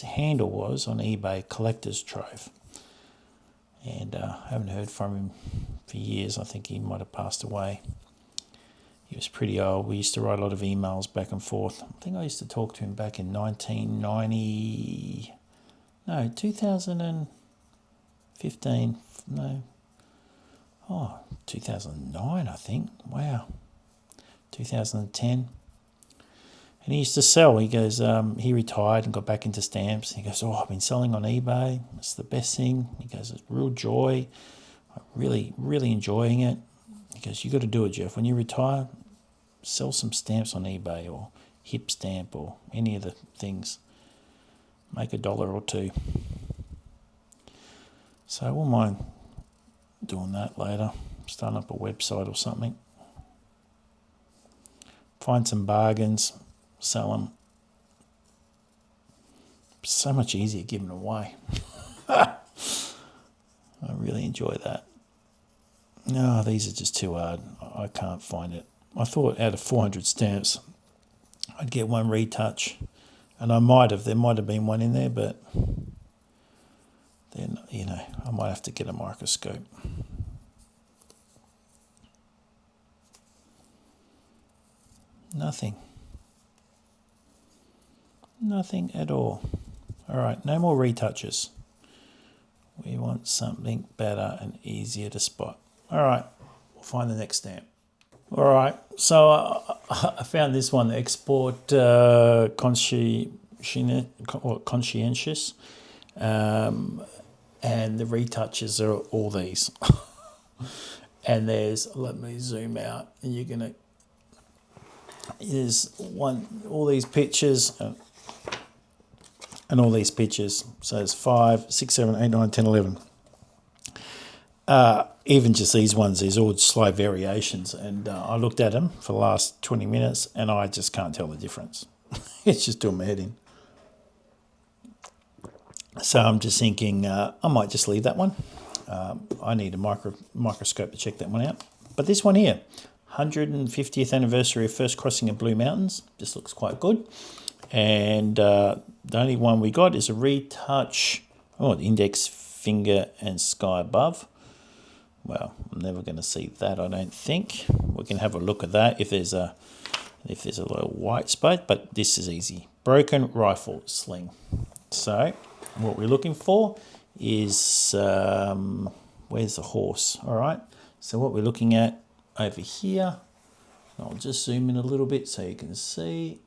handle was on eBay, Collector's Trove. And I haven't heard from him for years. I think he might have passed away. He was pretty old. We used to write a lot of emails back and forth. I think I used to talk to him back in 2015. 2009, I think. Wow. 2010. And he used to sell. He goes, he retired and got back into stamps. He goes, I've been selling on eBay. It's the best thing. He goes, it's real joy. I'm really, really enjoying it. He goes, you got to do it, Jeff. When you retire, sell some stamps on eBay or Hip Stamp or any of the things. Make $1 or $2. So I won't mind doing that later. Starting up a website or something. Find some bargains. Sell them. So much easier giving away. I really enjoy that. No, these are just too hard. I can't find it. I thought out of 400 stamps, I'd get one retouch. And there might have been one in there, but then, I might have to get a microscope. Nothing at all. All right, no more retouches. We want something better and easier to spot. All right, we'll find the next stamp. All right, so I found this one, the Export Conscientious, and the retouches are all these. And let me zoom out, and there's all these pictures, and all these pictures. So there's 5, 6, 7, 8, 9, 10, 11. Even just these ones, there's all slight variations. And I looked at them for the last 20 minutes and I just can't tell the difference. It's just doing my head in. So I'm just thinking I might just leave that one. I need a microscope to check that one out. But this one here, 150th anniversary of first crossing of Blue Mountains. This looks quite good. And the only one we got is a retouch. The index finger and sky above. Well, I'm never going to see that, I don't think. We can have a look at that if there's a little white spot, but this is easy. Broken rifle sling. So what we're looking for is where's the horse? All right. So what we're looking at over here, I'll just zoom in a little bit so you can see,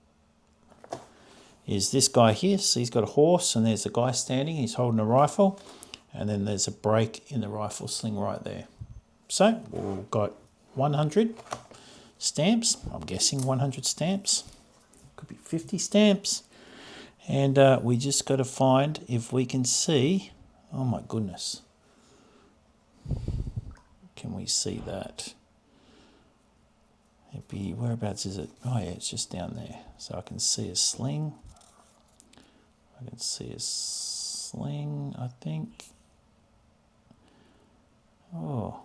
is this guy here. So he's got a horse and there's a guy standing. He's holding a rifle. And then there's a break in the rifle sling right there. So we've got 100 stamps. I'm guessing 100 stamps. Could be 50 stamps. And we just got to find if we can see. Oh my goodness. Can we see that? Whereabouts is it? Oh yeah, it's just down there. So I can see a sling. I can see a sling, I think. Oh,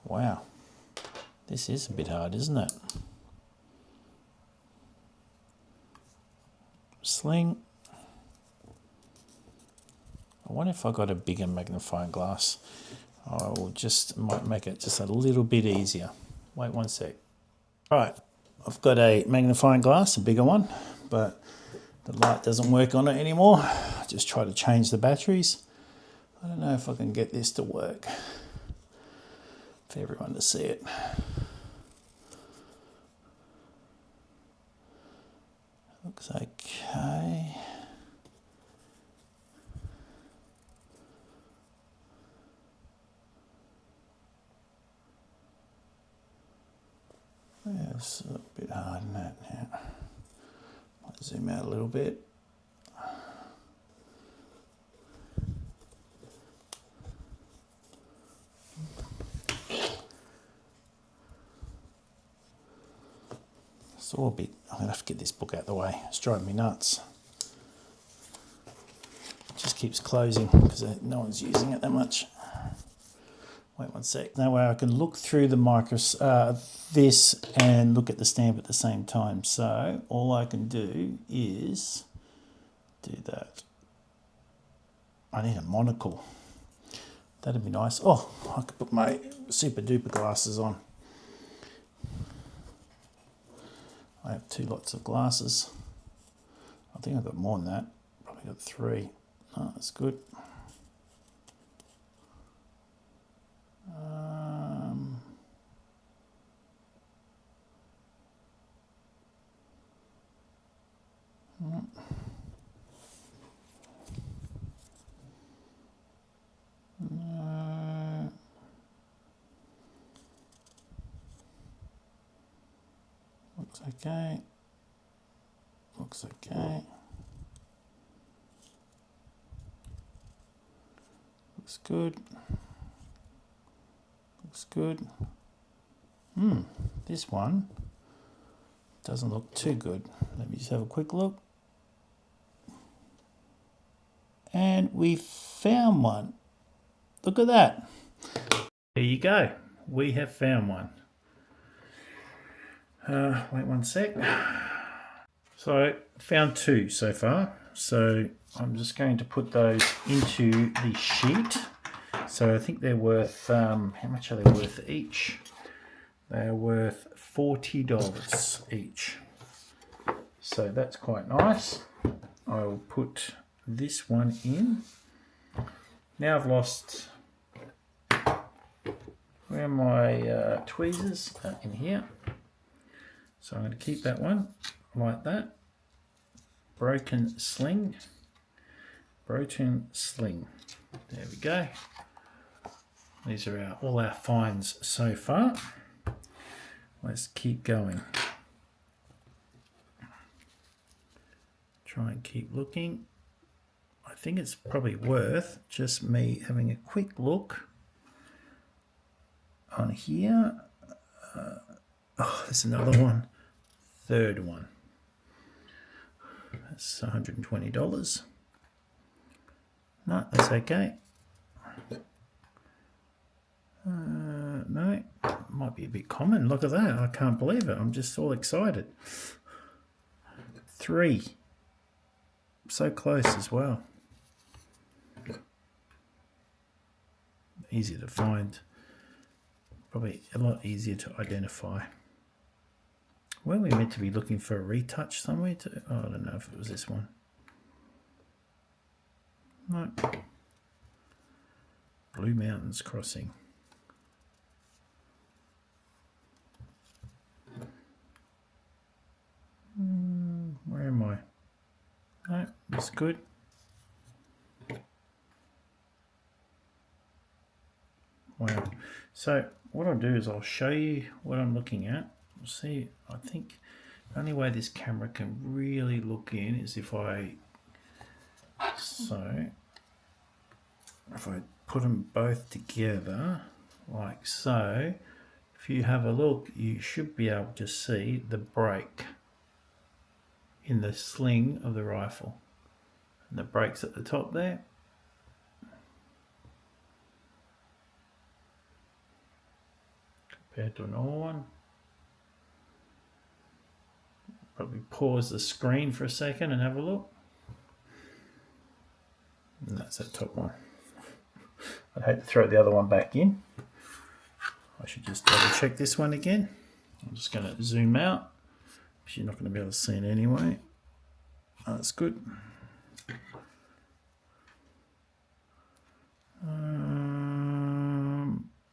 wow. This is a bit hard, isn't it? Sling. I wonder if I got a bigger magnifying glass. I will might make it just a little bit easier. Wait one sec. All right, I've got a magnifying glass, a bigger one, but the light doesn't work on it anymore. I just try to change the batteries. I don't know if I can get this to work for everyone to see it. Looks okay. Yeah, it's a bit hard in that now. Might zoom out a little bit. all a bit. I'm going to have to get this book out of the way. It's driving me nuts. It just keeps closing because no one's using it that much. Wait one sec. That way I can look through the this and look at the stamp at the same time. So all I can do is do that. I need a monocle. That'd be nice. Oh, I could put my super duper glasses on. I have 2 lots of glasses. I think I've got more than that. Probably got 3. Oh, that's good. Looks okay. Looks okay. Looks good. Looks good. This one doesn't look too good. Let me just have a quick look. And we found one. Look at that. There you go. We have found one. Wait one sec. So I found 2 so far. So I'm just going to put those into the sheet. So I think they're worth, how much are they worth each? They're worth $40 each. So that's quite nice. I will put this one in. Now I've lost, where are my tweezers? In here. So I'm going to keep that one like that. Broken sling. Broken sling. There we go. These are all our finds so far. Let's keep going. Try and keep looking. I think it's probably worth just me having a quick look on here. Oh, there's another one. 3rd one. That's $120. No, that's okay. No, might be a bit common. Look at that. I can't believe it. I'm just all excited. 3. So close as well. Easy to find. Probably a lot easier to identify. Weren't we meant to be looking for a retouch somewhere? Oh, I don't know if it was this one. No. Blue Mountains Crossing. Where am I? No, that's good. Wow. So what I'll do is I'll show you what I'm looking at. See, I think the only way this camera can really look in is if I put them both together like so. If you have a look, you should be able to see the break in the sling of the rifle. And the break's at the top there. Compared to a normal one. Probably pause the screen for a second and have a look. And that's that top one. I'd hate to throw the other one back in. I should just double check this one again. I'm just going to zoom out, because you're not going to be able to see it anyway. Oh, that's good.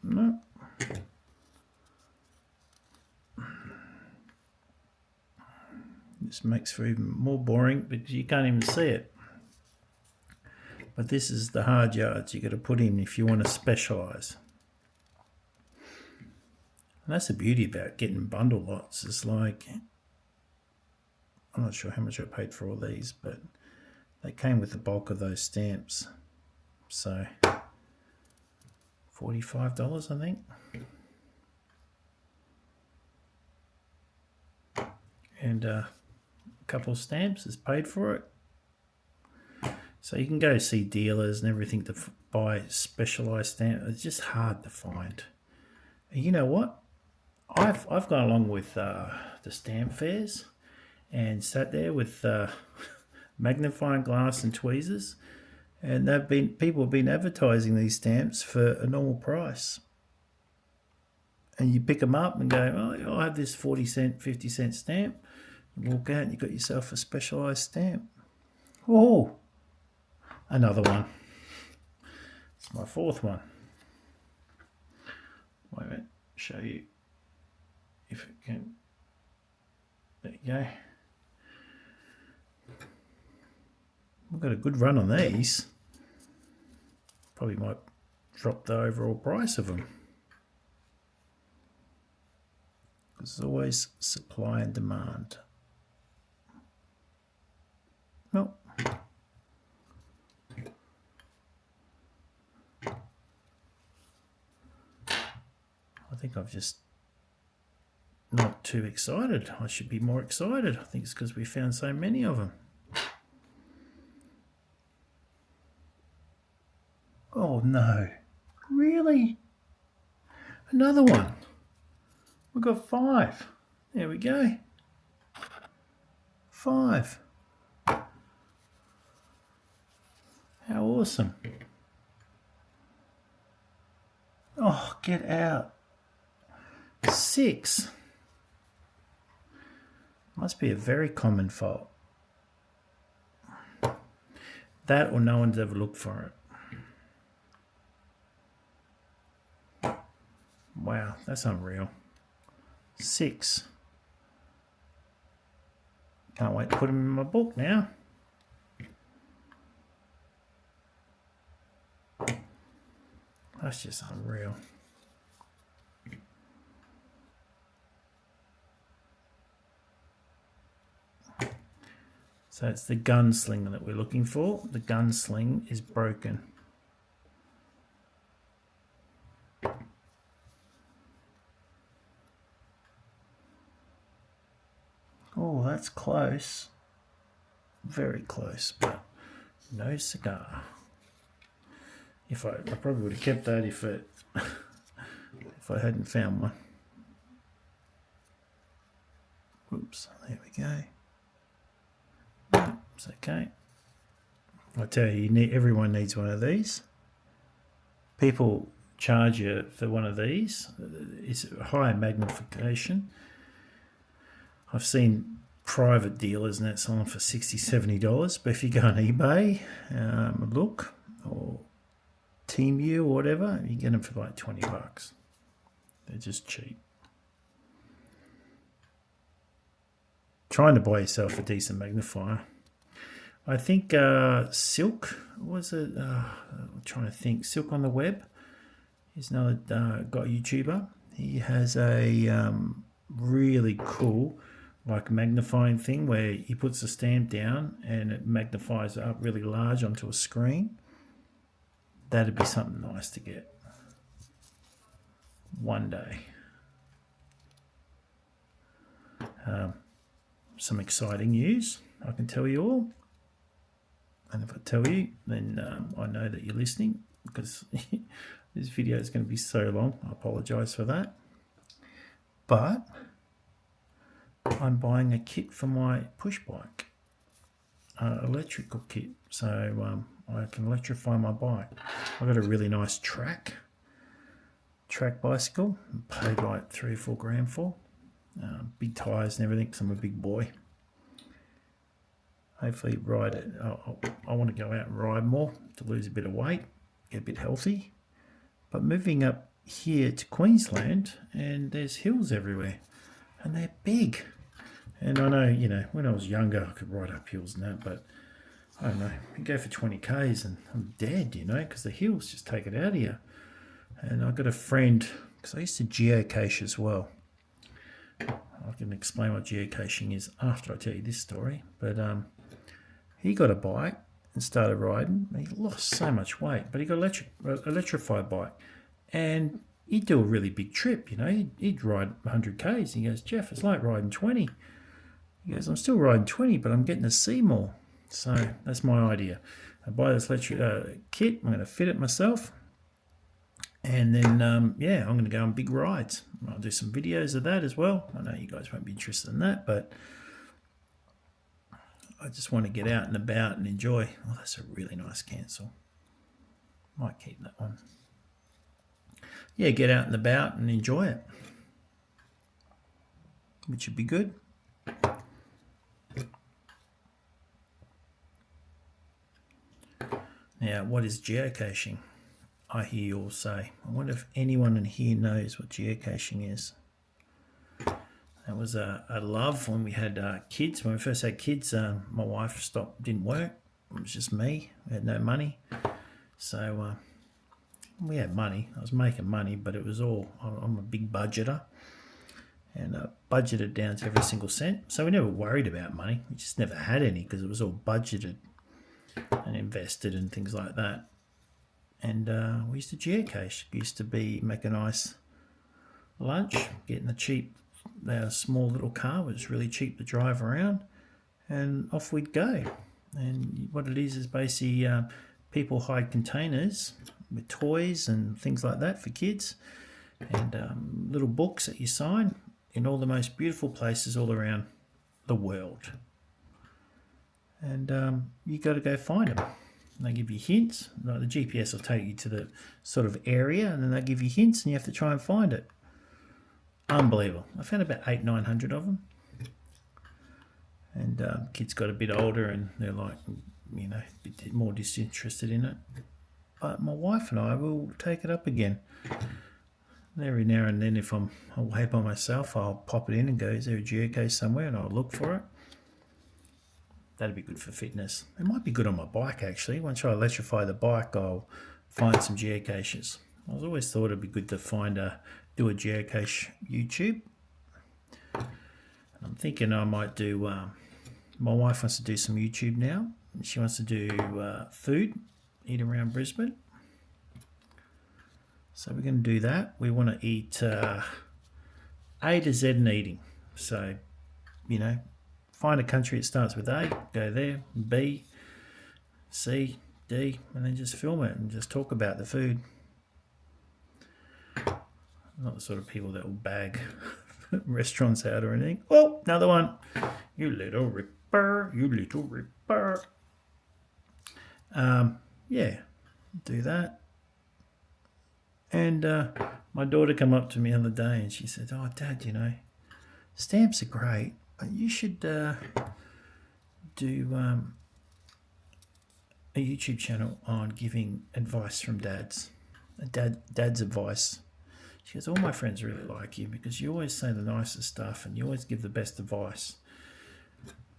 No. This makes for even more boring, but you can't even see it. But this is the hard yards you got to put in if you want to specialise. And that's the beauty about getting bundle lots. It's like, I'm not sure how much I paid for all these, but they came with the bulk of those stamps. So $45, I think. and a couple of stamps has paid for it. So you can go see dealers and everything to buy specialised stamps. It's just hard to find. And you know what? I've gone along with the stamp fairs and sat there with magnifying glass and tweezers, and people have been advertising these stamps for a normal price. And you pick them up and go, oh, I have this 40-cent, 50-cent stamp. You walk out and you've got yourself a specialised stamp. Oh, another one. It's my fourth one. Wait a minute, show you if it can. There you go. We've got a good run on these. Probably might drop the overall price of them. There's always supply and demand. Well, I think I've just not too excited. I should be more excited. I think it's because we found so many of them. Oh no, really? Another one. We've got 5. There we go. 5. How awesome. Oh, get out. 6. Must be a very common fault. That or no one's ever looked for it. Wow, that's unreal. 6. Can't wait to put them in my book now. That's just unreal. So it's the gunslinger that we're looking for. The gunsling is broken. Oh, that's close. Very close, but no cigar. I probably would have kept that if I hadn't found one. Oops, there we go. It's okay. I tell you, everyone needs one of these. People charge you for one of these. It's higher magnification. I've seen private dealers and that's on for $60, $70. But if you go on eBay, look, or Temu or whatever, you get them for like $20. They're just cheap. Trying to buy yourself a decent magnifier. I think Silk, was it? I'm trying to think. Silk on the Web. He's another YouTuber. He has a really cool magnifying thing where he puts a stamp down and it magnifies it up really large onto a screen. That'd be something nice to get one day. Some exciting news, I can tell you all. And if I tell you, then I know that you're listening because this video is going to be so long. I apologise for that. But I'm buying a kit for my push bike, electrical kit, so I can electrify my bike. I've got a really nice track bicycle, paid like $3 or $4 grand for, big tyres and everything because I'm a big boy. Hopefully ride it. I want to go out and ride more to lose a bit of weight, get a bit healthy. But moving up here to Queensland, and there's hills everywhere, and they're big. And I know, when I was younger, I could ride up hills and that, but I don't know. You go for 20 Ks and I'm dead, because the hills just take it out of you. And I've got a friend, because I used to geocache as well. I can explain what geocaching is after I tell you this story. But he got a bike and started riding. He lost so much weight, but he got an electrified bike. And he'd do a really big trip, he'd ride 100 Ks. He goes, Jeff, it's like riding 20. He goes, I'm still riding 20, but I'm getting to see more. So that's my idea. I buy this electric kit. I'm going to fit it myself. And then, yeah, I'm going to go on big rides. I'll do some videos of that as well. I know you guys won't be interested in that, but I just want to get out and about and enjoy. Oh, that's a really nice cancel. Might keep that one. Yeah, get out and about and enjoy it, which would be good. Now, what is geocaching? I hear you all say. I wonder if anyone in here knows what geocaching is. That was a love when we had kids. When we first had kids, my wife didn't work. It was just me. We had no money. So we had money. I was making money, but it was all, I'm a big budgeter. And budgeted down to every single cent. So we never worried about money. We just never had any because it was all budgeted and invested and things like that. And we used to geocache. We used to make a nice lunch, getting our small little car. It was really cheap to drive around, and off we'd go. And what it is basically people hide containers with toys and things like that for kids, and little books that you sign in all the most beautiful places all around the world. And you got to go find them. And they give you hints. Like the GPS will take you to the sort of area, and then they give you hints, and you have to try and find it. Unbelievable. I found about 800-900 of them. And kids got a bit older, and they're like, a bit more disinterested in it. But my wife and I will take it up again. Every now and then, if I'm away by myself, I'll pop it in and go, is there a geocache somewhere? And I'll look for it. That'd be good for fitness. It might be good on my bike, actually. Once I electrify the bike, I'll find some geocaches. I've always thought it'd be good to do a geocache YouTube. I'm thinking I might do, my wife wants to do some YouTube now. She wants to do food, eat around Brisbane. So we're going to do that. We want to eat A to Z in eating. So, find a country that starts with A, go there, B, C, D, and then just film it and just talk about the food. I'm not the sort of people that will bag restaurants out or anything. Oh, another one. You little ripper, you little ripper. Yeah, do that. And my daughter came up to me the other day and she said, oh, Dad, stamps are great, but you should do a YouTube channel on giving advice from dads. Dad's advice. She goes, all my friends really like you because you always say the nicest stuff and you always give the best advice.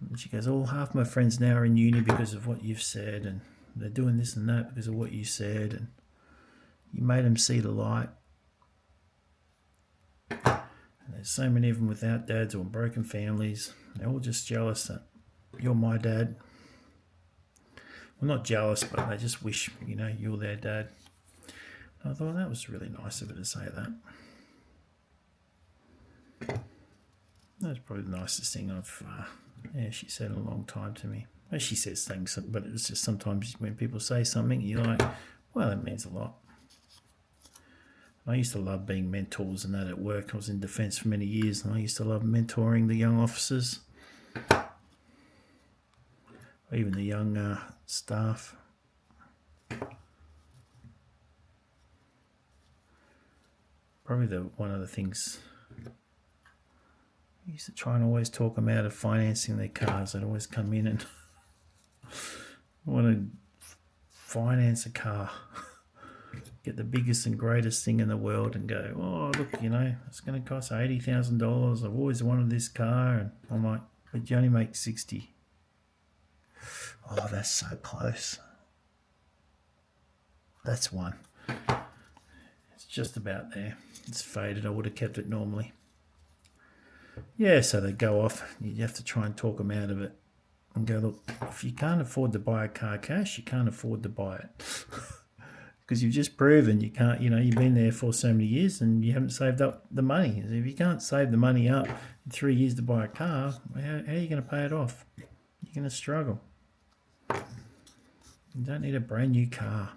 And she goes, half my friends now are in uni because of what you've said, and they're doing this and that because of what you said, and you made them see the light. And there's so many of them without dads or broken families. They're all just jealous that you're my dad. Well, not jealous, but they just wish, you're their dad. And I thought that was really nice of her to say that. That was probably the nicest thing she said in a long time to me. Well, she says things, but it's just sometimes when people say something, you're like, well, that means a lot. I used to love being mentors and that at work. I was in defence for many years, and I used to love mentoring the young officers, or even the young staff. Probably one of the things, I used to try and always talk them out of financing their cars. They'd always come in and want to finance a car. Get the biggest and greatest thing in the world and go, oh, look, it's going to cost $80,000. I've always wanted this car. And I'm like, but you only make 60. Oh, that's so close. That's one. It's just about there. It's faded. I would have kept it normally. Yeah, so they go off. You have to try and talk them out of it and go, look, if you can't afford to buy a car cash, you can't afford to buy it. because you've just proven you can't. You've been there for so many years and you haven't saved up the money. If you can't save the money up in 3 years to buy a car, how are you going to pay it off? You're going to struggle. You don't need a brand new car.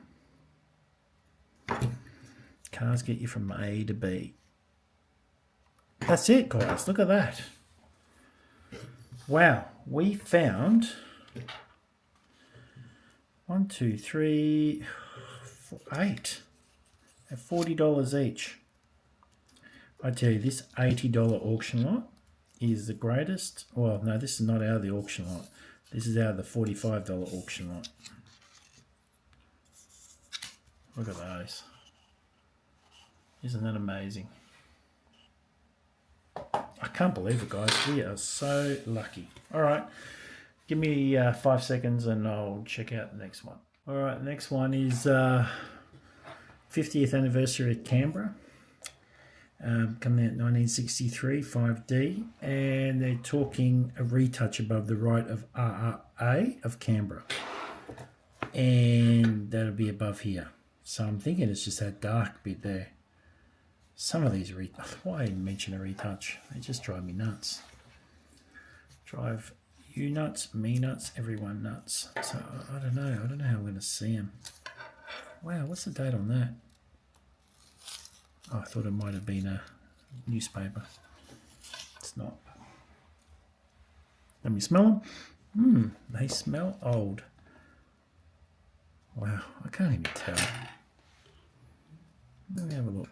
Cars get you from A to B. That's it, guys. Look at that. Wow, we found 1, 2, 3, 4, 8 at $40 each. I tell you, this $80 auction lot is the greatest. Well, no, this is not out of the auction lot. This is out of the $45 auction lot. Look at those. Isn't that amazing? I can't believe it, guys. We are so lucky. All right. Give me 5 seconds and I'll check out the next one. All right. The next one is 50th anniversary of Canberra. Coming out 1963, 5D. And they're talking a retouch above the right of RRA of Canberra. And that'll be above here. So I'm thinking it's just that dark bit there. Some of these why even mention a retouch? They just drive me nuts. Drive you nuts, me nuts, everyone nuts. So I don't know. I don't know how I'm going to see them. Wow, what's the date on that? Oh, I thought it might have been a newspaper. It's not. Let me smell them. They smell old. Wow, I can't even tell. Let me have a look.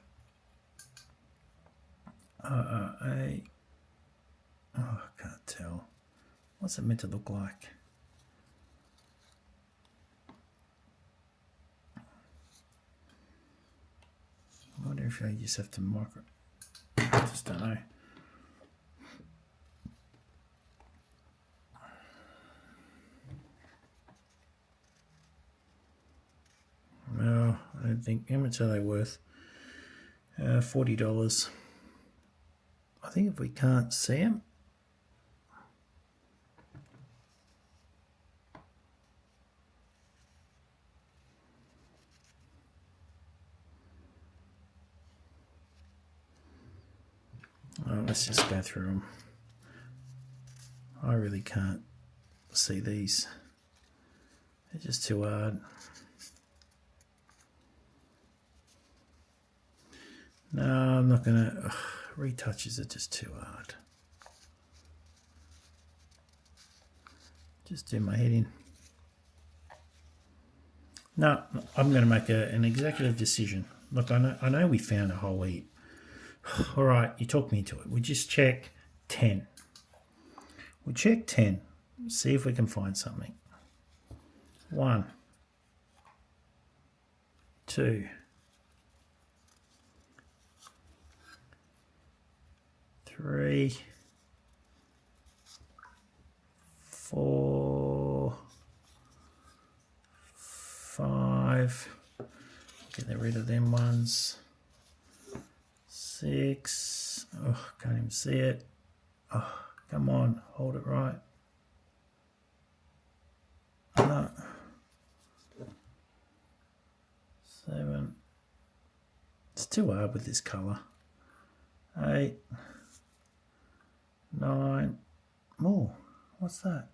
I can't tell. What's it meant to look like? I wonder if I just have to mark it. I just don't know. No, I don't think. How much are they worth? $40. I think if we can't see them, let's just go through them. I really can't see these. They're just too hard. No, I'm not going to. Retouches are just too hard. Just do my head in. No, I'm going to make an executive decision. Look, I know we found a whole heap. All right, you talked me into it. We just check 10. We check 10. See if we can find something. 1, 2, 3, 4, 5. Get rid of them ones. 6. Oh, can't even see it. Oh, come on, hold it right. No. 7. It's too hard with this colour. 8. 9. Oh, what's that?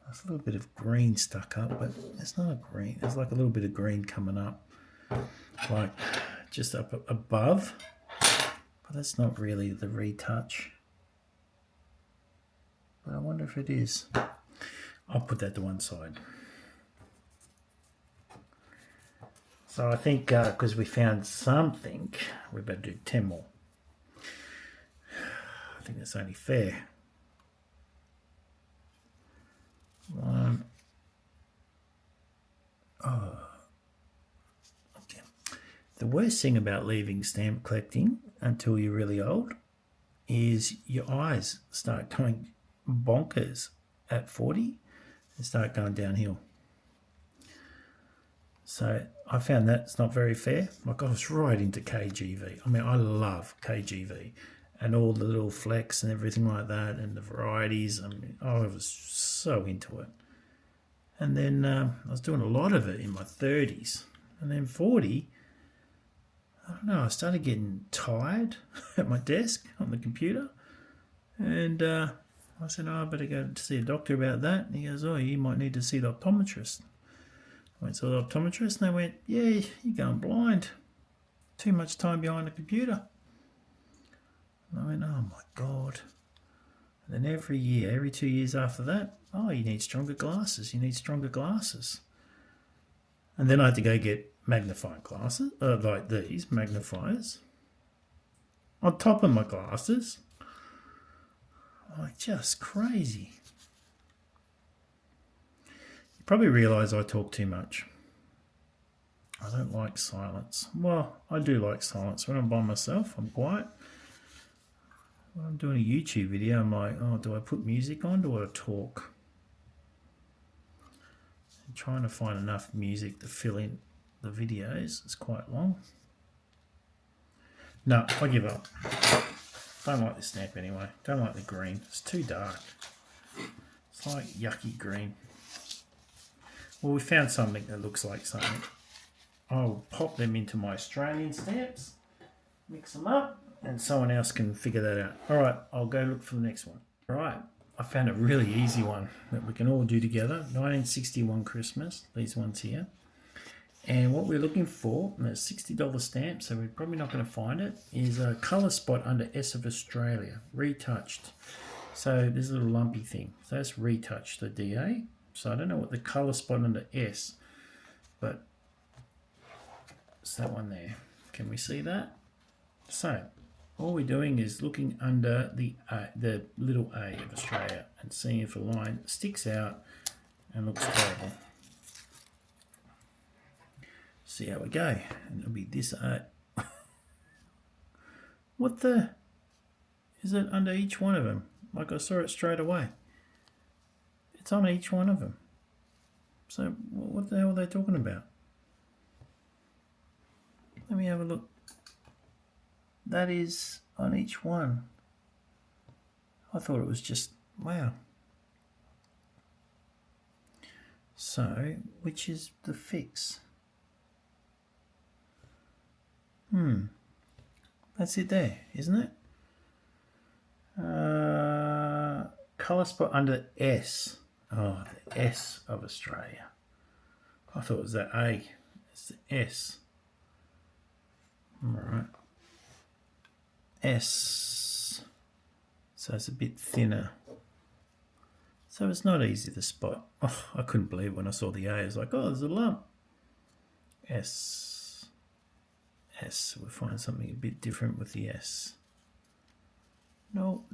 There's a little bit of green stuck up, but it's not a green. There's like a little bit of green coming up, like just up above. But that's not really the retouch. But I wonder if it is. I'll put that to one side. So I think because we found something, we better do 10 more. I think that's only fair. 1. Oh. Okay. The worst thing about leaving stamp collecting until you're really old is your eyes start going bonkers at 40 and start going downhill. So I found that's not very fair. Like I was right into KGV. I mean, I love KGV and all the little flecks and everything like that and the varieties. I mean, I was so into it. And then I was doing a lot of it in my 30s. And then 40, I don't know, I started getting tired at my desk on the computer. And I said, oh, I better go to see a doctor about that. And he goes, oh, you might need to see the optometrist. I went to the optometrist and they went, yeah, you're going blind. Too much time behind the computer. And I went, oh my God. And then every year, every 2 years after that, oh, you need stronger glasses. You need stronger glasses. And then I had to go get magnifying glasses, like these magnifiers, on top of my glasses. Like, just crazy. You probably realise I talk too much. I don't like silence. Well, I do like silence. When I'm by myself, I'm quiet. When I'm doing a YouTube video, I'm like, oh, do I put music on? Do I talk? I'm trying to find enough music to fill in the videos. It's quite long. No, I give up. Don't like this stamp anyway. Don't like the green. It's too dark. It's like yucky green. Well, we found something that looks like something. I'll pop them into my Australian stamps, mix them up, and someone else can figure that out. All right, I'll go look for the next one. All right, I found a really easy one that we can all do together. 1961 Christmas, these ones here. And what we're looking for, and it's $60 stamp, so we're probably not going to find it, is a colour spot under S of Australia, retouched. So there's a little lumpy thing. So that's retouched, the DA. So I don't know what the colour spot under S, but it's that one there. Can we see that? So all we're doing is looking under the little A of Australia and seeing if a line sticks out and looks terrible. See how we go. And it'll be this A. What the? Is it under each one of them? Like I saw it straight away. It's on each one of them. So what the hell are they talking about? Let me have a look. That is on each one. I thought it was just, wow. So, which is the fix? That's it there, isn't it? Colour spot under S. Oh, the S of Australia. I thought it was that A. It's the S. Alright. S. So it's a bit thinner. So it's not easy to spot. Oh, I couldn't believe it when I saw the A. I was like, oh, there's a lump. S. S. We'll find something a bit different with the S. No.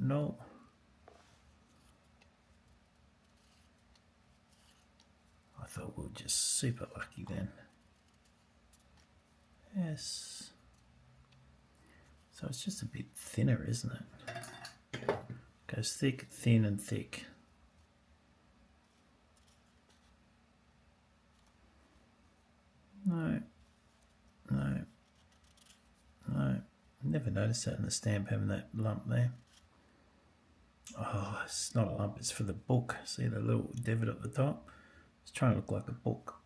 I thought we were just super lucky then. S. So it's just a bit thinner, isn't it? Goes thick, thin, and thick. No. Never noticed that in the stamp, having that lump there. Oh, it's not a lump, it's for the book. See the little divot at the top? It's trying to look like a book.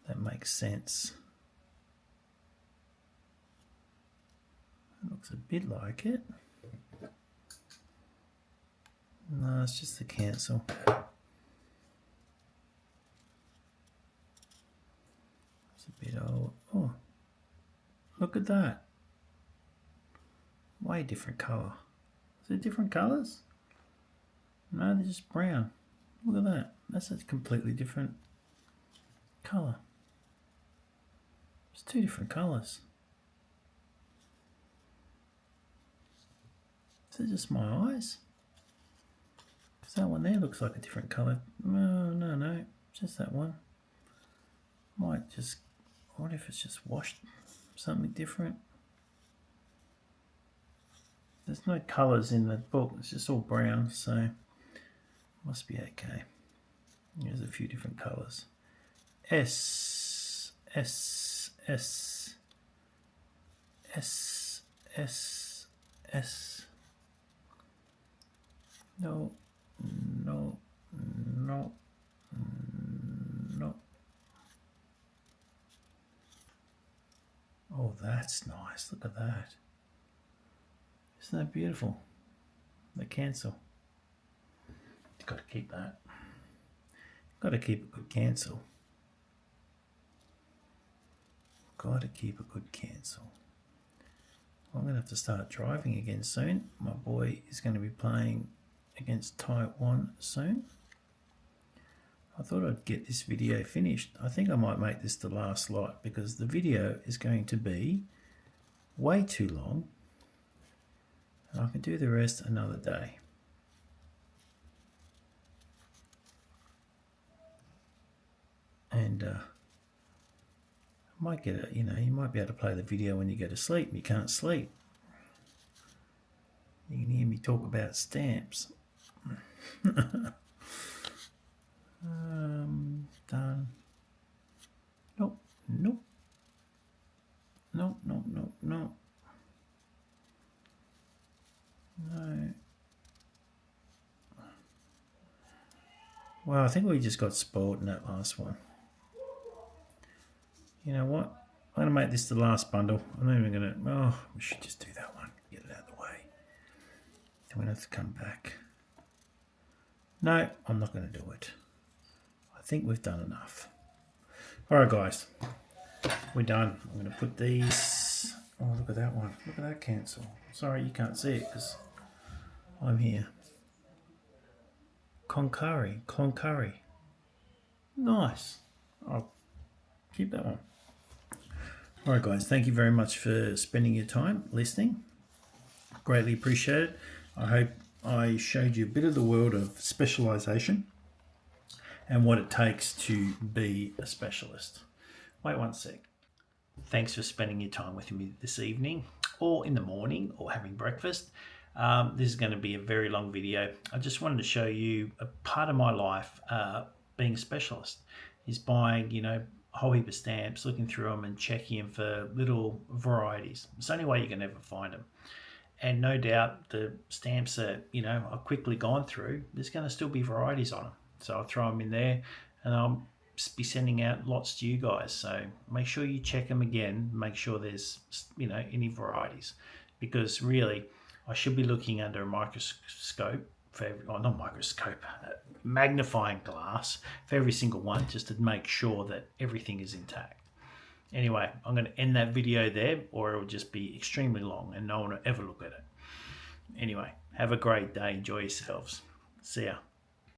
That makes sense. It looks a bit like it. No, it's just the cancel. It's a bit old. Oh, look at that. Way different colour. Is it different colours? No, they're just brown. Look at that. That's a completely different colour. It's two different colours. Is it just my eyes? Because that one there looks like a different colour. No. Just that one. Might just... I wonder if it's just washed something different. There's no colours in the book. It's just all brown, so must be okay. There's a few different colours. S. No. no, no. Oh, that's nice. Look at that. Isn't that beautiful? The cancel. You've got to keep that. Got to keep a good cancel. Got to keep a good cancel. I'm going to have to start driving again soon. My boy is going to be playing against Taiwan soon. I thought I'd get this video finished. I think I might make this the last lot because the video is going to be way too long. And I can do the rest another day. And might get it, you might be able to play the video when you go to sleep and you can't sleep. You can hear me talk about stamps. Done. Nope, nope. Nope, nope, nope, nope. No. Well, I think we just got spoiled in that last one. You know what? I'm going to make this the last bundle. I'm not even going to... Oh, we should just do that one. Get it out of the way. Then we don't have to come back. No, I'm not going to do it. I think we've done enough. All right, guys. We're done. I'm going to put these... Oh, look at that one. Look at that cancel. Sorry, you can't see it because I'm here. Cloncurry. Nice. I'll keep that one. All right, guys, thank you very much for spending your time listening. Greatly appreciate it. I hope I showed you a bit of the world of specialisation and what it takes to be a specialist. Wait one sec. Thanks for spending your time with me this evening or in the morning or having breakfast. This is going to be a very long video. I just wanted to show you a part of my life being a specialist is buying, a whole heap of stamps, looking through them and checking them for little varieties. It's the only way you can ever find them. And no doubt the stamps that, are quickly gone through, there's going to still be varieties on them. So I'll throw them in there and I'll be sending out lots to you guys. So make sure you check them again, make sure there's, any varieties. Because really, I should be looking under a microscope for magnifying glass for every single one just to make sure that everything is intact. Anyway, I'm going to end that video there or it will just be extremely long and no one will ever look at it. Anyway, have a great day. Enjoy yourselves. See ya.